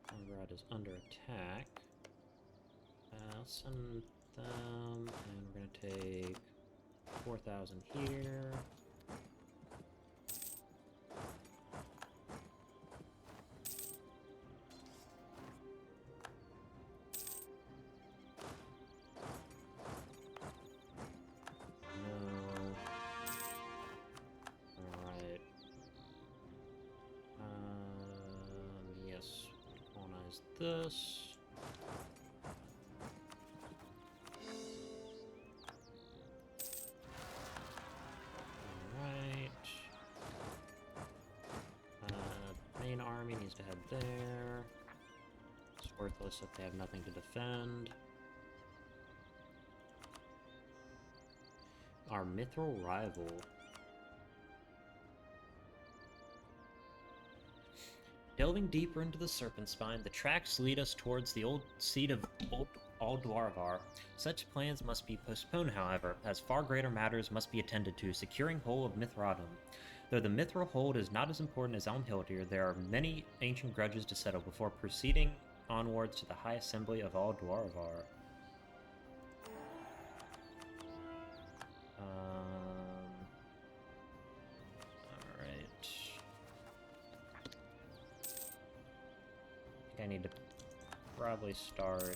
Conrad is under attack. I'll send them, and we're going to take 4,000 here. This. Alright. Main army needs to head there. It's worthless if they have nothing to defend. Our mithril rival. Delving deeper into the Serpent Spine, the tracks lead us towards the old seat of Old Dwarvar. Such plans must be postponed, however, as far greater matters must be attended to, securing hold of Mithradum. Though the mithril hold is not as important as Elmhildir, there are many ancient grudges to settle before proceeding onwards to the High Assembly of All Dwarvar. I need to probably start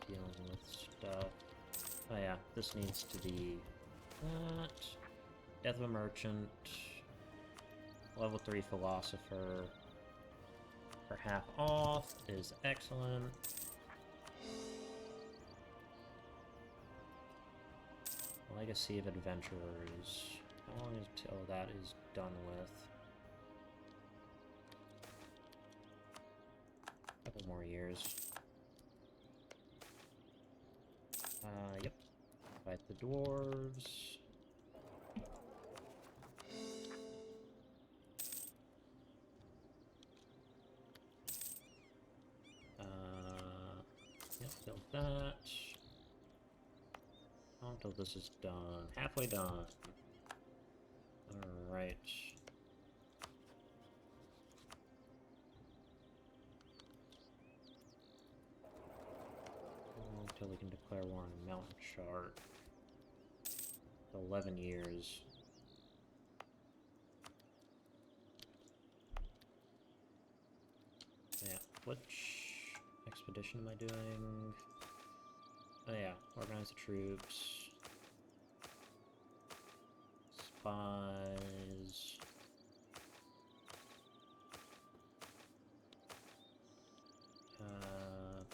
dealing with stuff. Oh yeah, this needs to be that. Death of a Merchant. Level 3 Philosopher. For half off is excellent. Legacy of Adventurers. How long until that is done with? Couple more years. Yep. Fight the dwarves. Yep, build that. Not until this is done. Halfway done. Alright. Until we can declare war on a mountain chart. 11 years. Yeah, which expedition am I doing? Oh yeah, organize the troops. Spies.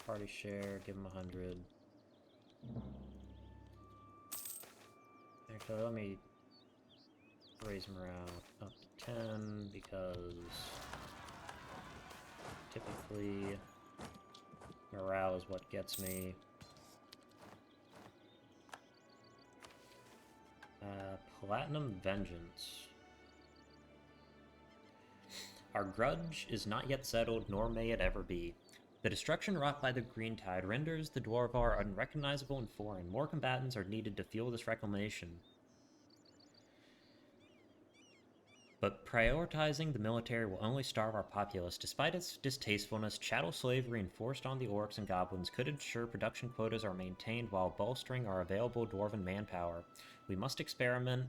Party share, give them 100. Actually, let me raise morale up to 10 because typically morale is what gets me. Platinum Vengeance. Our grudge is not yet settled, nor may it ever be. The destruction wrought by the Green Tide renders the Dwarvar unrecognizable and foreign. More combatants are needed to fuel this reclamation. But prioritizing the military will only starve our populace. Despite its distastefulness, chattel slavery enforced on the orcs and goblins could ensure production quotas are maintained while bolstering our available dwarven manpower. We must experiment.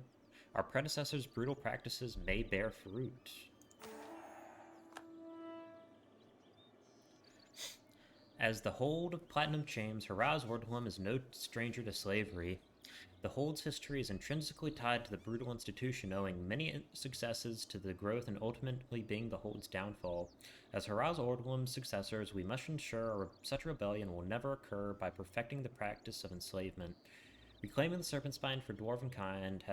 Our predecessors' brutal practices may bear fruit. As the hold of Platinum Chains, Haraz Ordlum is no stranger to slavery. The Hold's history is intrinsically tied to the brutal institution, owing many successes to the growth and ultimately being the Hold's downfall. As Haraz Ordlum's successors, we must ensure such a rebellion will never occur by perfecting the practice of enslavement. Reclaiming the Serpent Spine for Dwarven kind,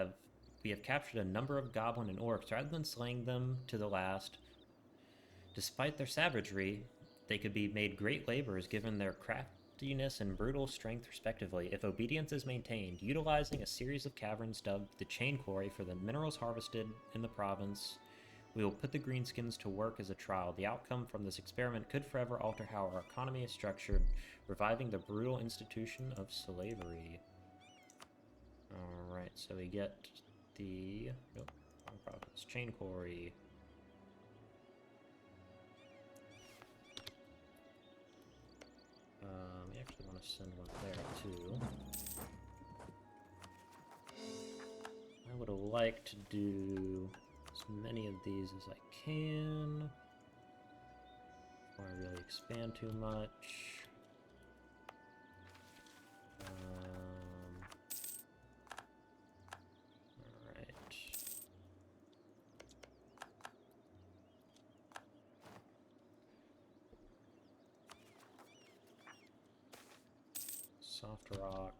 we have captured a number of goblin and orcs rather than slaying them to the last. Despite their savagery, they could be made great laborers given their craftiness and brutal strength respectively. If obedience is maintained, utilizing a series of caverns dubbed the Chain Quarry for the minerals harvested in the province, we will put the greenskins to work as a trial. The outcome from this experiment could forever alter how our economy is structured, reviving the brutal institution of slavery. Alright, so we get the... Nope, wrong province. Chain Quarry. We actually want to send one there, too. I would like to do as many of these as I can before I really expand too much. Alright. Soft rock.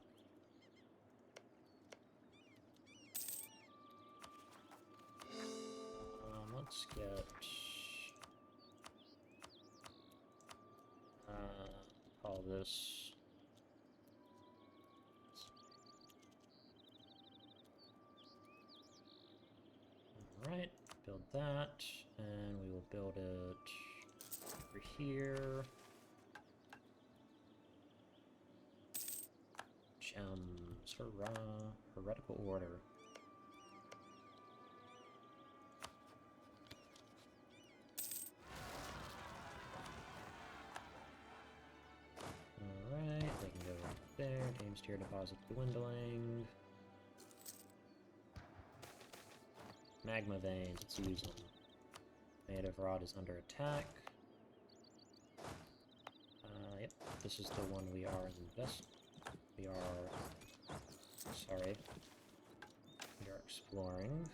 Let's get call this alright, build that, and we will build it over here. Gems, hurrah, heretical order. Alright, they can go right there. Games tier deposit dwindling. Magma veins, let's use them. Native rod is under attack. Yep, this is the one we are exploring.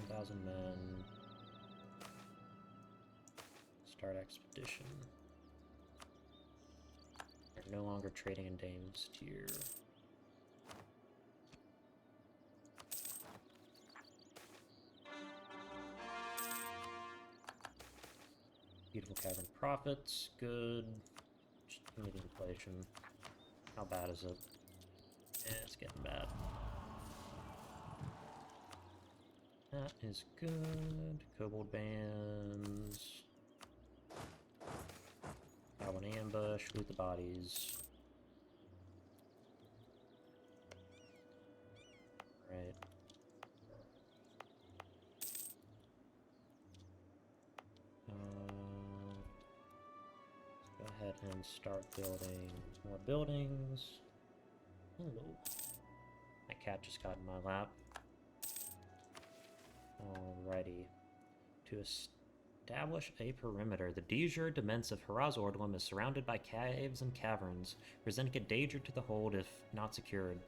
10,000 men. Start expedition. We're no longer trading in Dame's tier. Beautiful Cavern profits, good. Just meeting inflation. How bad is it? Yeah, it's getting bad. That is good. Kobold bands. Goblin ambush, loot the bodies. Right. Let's go ahead and start building more buildings. Hello. My cat just got in my lap. Alrighty. To establish a perimeter, the de jure demesne of Haraz Ordlum is surrounded by caves and caverns, presenting a danger to the hold if not secured.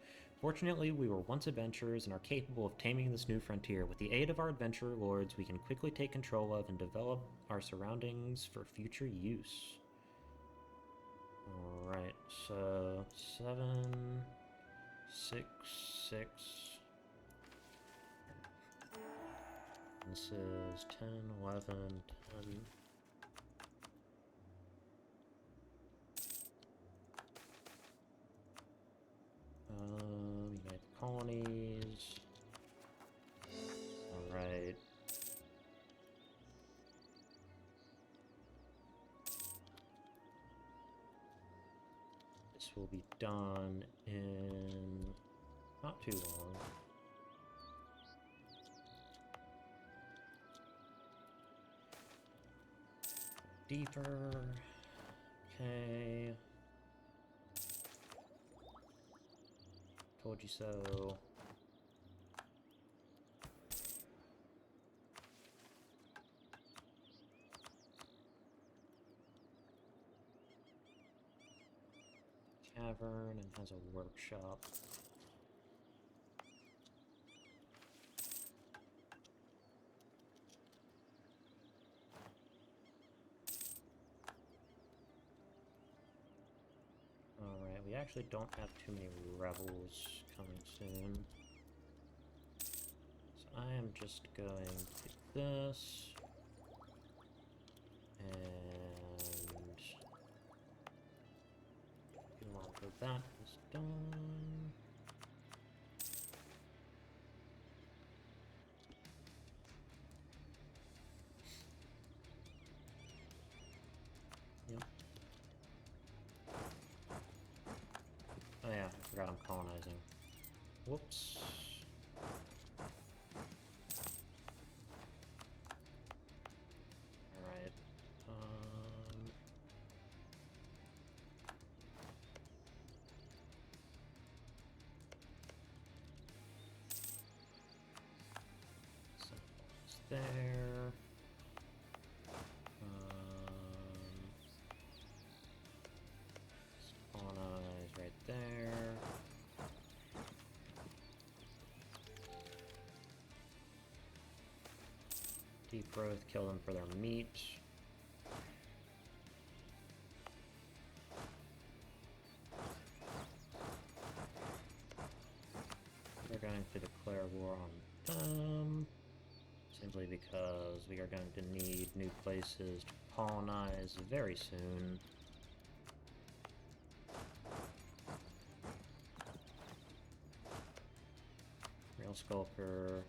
Fortunately, we were once adventurers and are capable of taming this new frontier. With the aid of our adventurer lords, we can quickly take control of and develop our surroundings for future use. Alright, so 7, 6, 6. This is 10, 11, 10. Unite the colonies. Alright. This will be done in not too long. deeper. Okay. Told you so. Cavern and has a workshop. Alright, we actually don't have too many rebels coming soon. So I am just going to do this. And after that is done. Yep. Oh yeah, I forgot I'm colonizing. Whoops. Alright. So it's there. Colonize right there. Deep growth, kill them for their meat. We're going to declare war on them, simply because we are going to need new places to colonize very soon. Real Skulker.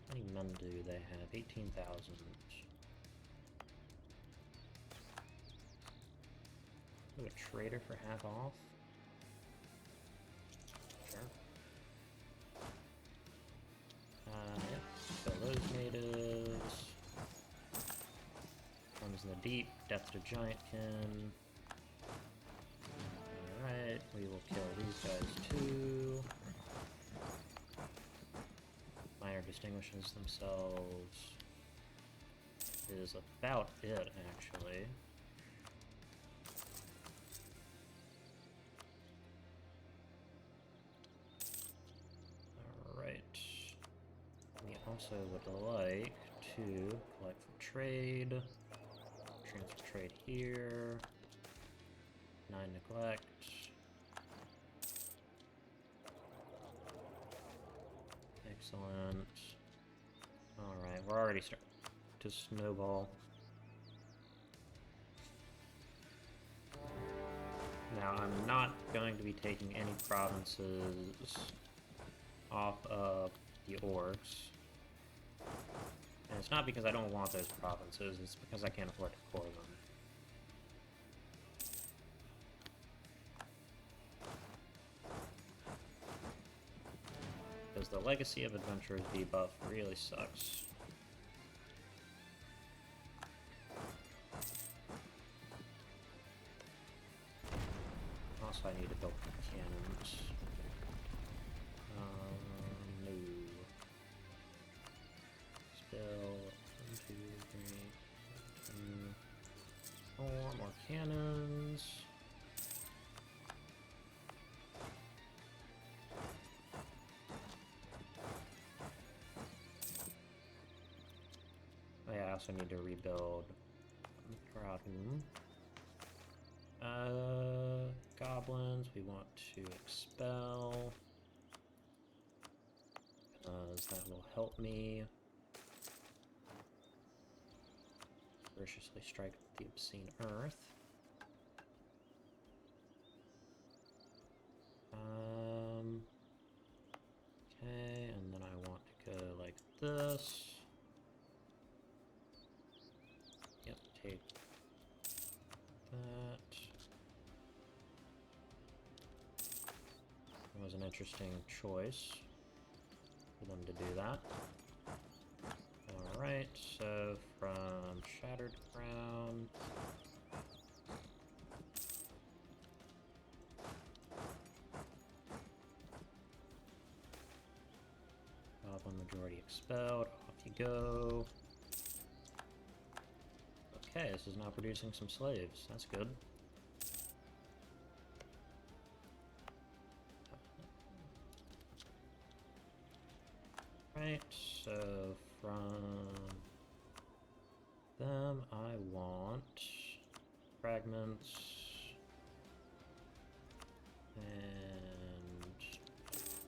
How many men do they have? 18,000. Do a trader for half off? Sure. Yeah. Kill those natives. Comes in the deep. Death to Giantkin. Alright, we will kill these guys too. Minor distinguishes themselves. Is about it, actually. Alright. We also would like to collect from trade. Transfer trade here. 9 neglect. Excellent. Alright, we're already starting to snowball. Now, I'm not going to be taking any provinces off of the orcs. And it's not because I don't want those provinces, it's because I can't afford to core them. Because the Legacy of Adventurers debuff really sucks. Also, I need to build cannons. No. Spell 1, 2, 3, 4 more cannons. Oh yeah, I also need to rebuild Ordlum. Goblins, we want to expel, because that will help me viciously strike the obscene earth. Okay, and then I want to go like this. Yep, take that. That was an interesting choice. The for them to do that. Alright, so from Shattered Crown... Goblin Majority expelled, off you go. Okay, this is now producing some slaves, that's good. Right, so from them I want fragments and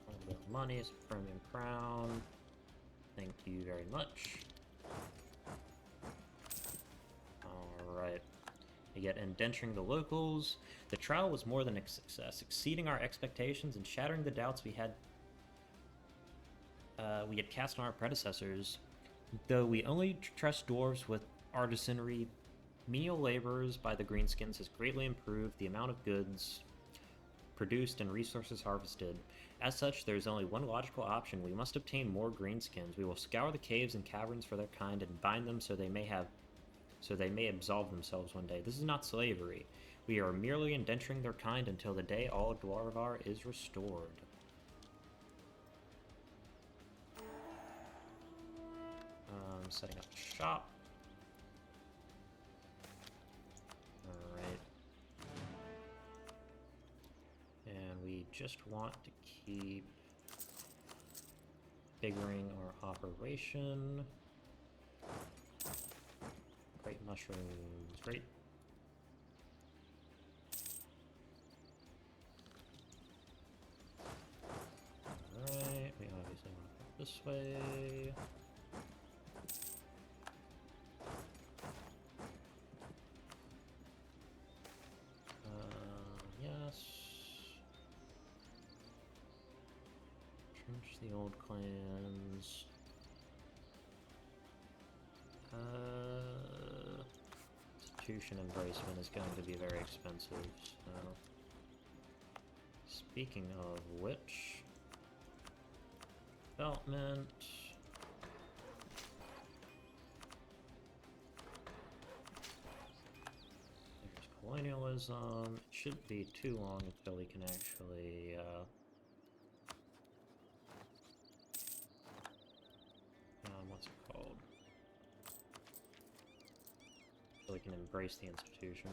a little bit of money, it's a premium crown. Thank you very much. Alright. Yet indenturing the locals. The trial was more than a success, exceeding our expectations and shattering the doubts we had cast on our predecessors. Though we only trust dwarves with artisanry, menial laborers by the greenskins has greatly improved the amount of goods produced and resources harvested. As such, there is only one logical option. We must obtain more greenskins. We will scour the caves and caverns for their kind and bind them so they may absolve themselves one day. This is not slavery. We are merely indenturing their kind until the day all Dwarvar is restored. Setting up shop. Alright. And we just want to keep figuring our operation. Great mushrooms, great. Alright, we obviously want to go this way. Yes. Trench the old clans. Institution embracement is going to be very expensive, so... Speaking of which... Development... There's colonialism. It shouldn't be too long until we can actually, what's it called? So we can embrace the institution.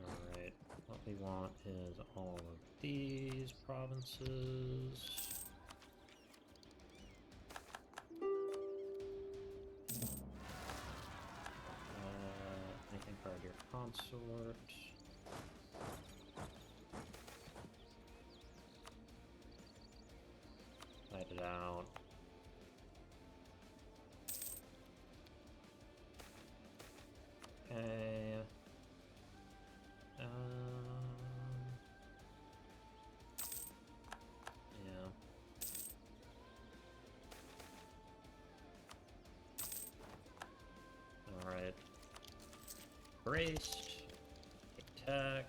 Alright, what we want is all of these provinces. Anything for our dear consort. Light it out. Okay. Yeah. Alright. Braced. Attack.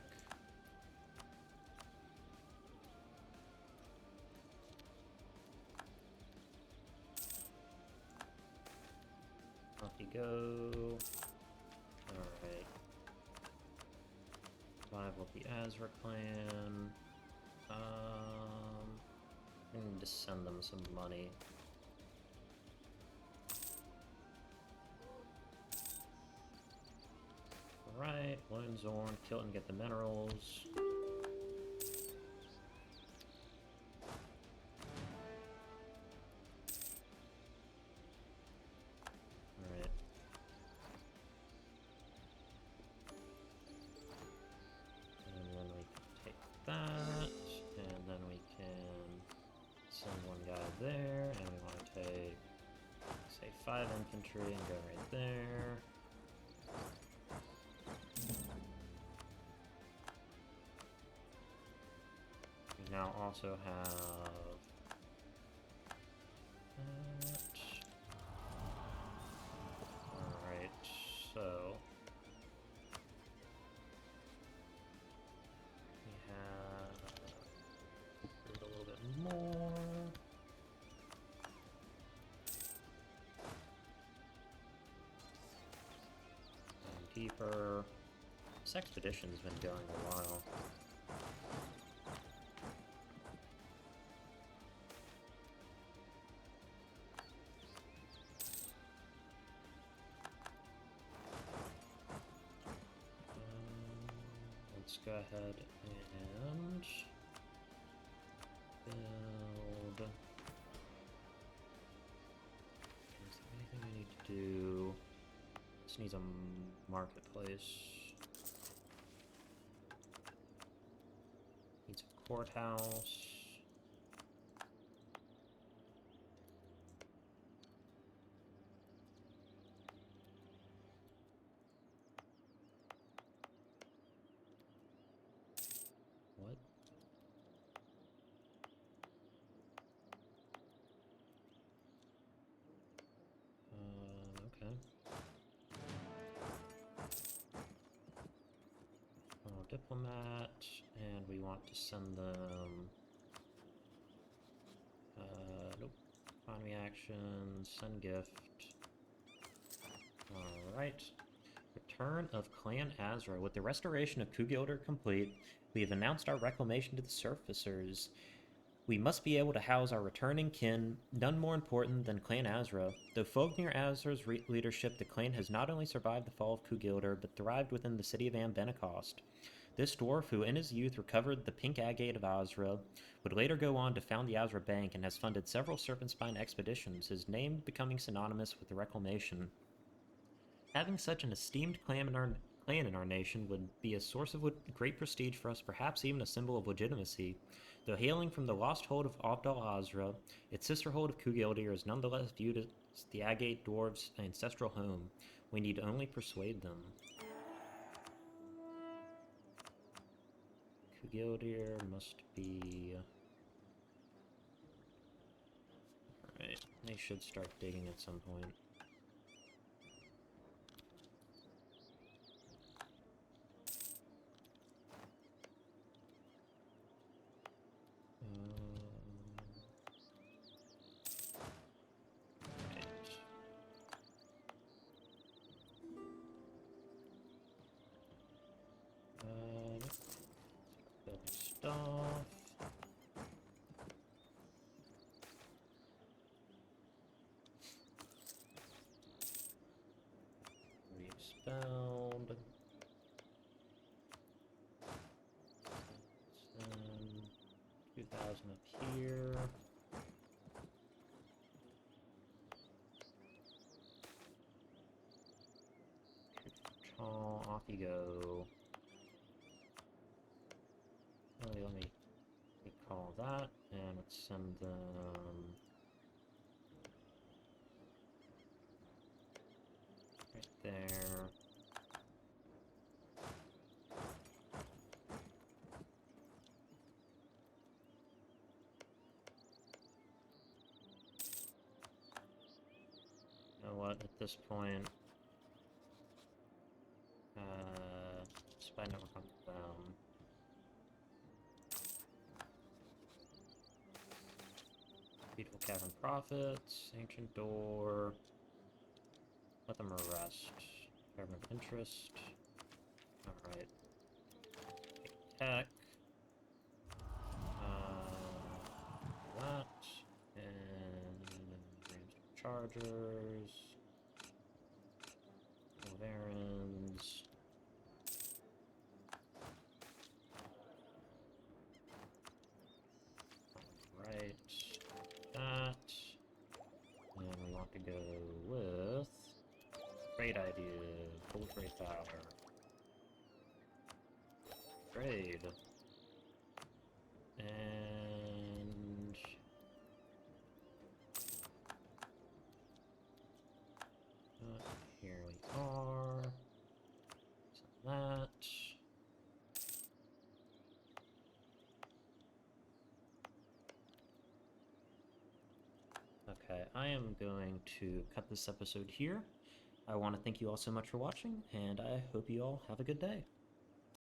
Off you go. Alright. Survival of the Azra clan. I need to send them some money. Alright, Loonzorn, kill it and get the minerals. Alright. And then we can take that, and then we can send one guy there, and we want to take, say, 5 infantry and go right there. We now also have that. expedition's been going a while. Let's go ahead and build. Is there anything I need to do? This needs a marketplace. Needs a courthouse. What? Okay. Diplomat, and we want to send them. Nope. Economy actions, send gift. Alright. Return of Clan Azra. With the restoration of Kugilder complete, we have announced our reclamation to the surfacers. We must be able to house our returning kin, none more important than Clan Azra. Though Fognir Azra's leadership, the clan has not only survived the fall of Kugilder, but thrived within the city of Anbennar. This dwarf, who in his youth recovered the pink agate of Azra, would later go on to found the Azra Bank and has funded several Serpentspine expeditions, his name becoming synonymous with the reclamation. Having such an esteemed clan in our nation would be a source of great prestige for us, perhaps even a symbol of legitimacy. Though hailing from the lost hold of Abdal Azra, its sisterhold of Kugildir is nonetheless viewed as the Agate Dwarves' ancestral home. We need only persuade them. Kugildir must be... Alright, they should start digging at some point. Building stuff. Re-expelled. 2,000 up here. Off you go. Let me call that, and let's send them right there. You know what? At this point, spy network on them. Beautiful Cavern Prophets, Ancient Door. Let them arrest. Cavern of Interest. Alright. Tech. That. And Chargers. Varans. Right. That. And we want to go with great idea. Full trade power. Trade. And here we are. So that. Okay, I am going to cut this episode here. I want to thank you all so much for watching, and I hope you all have a good day.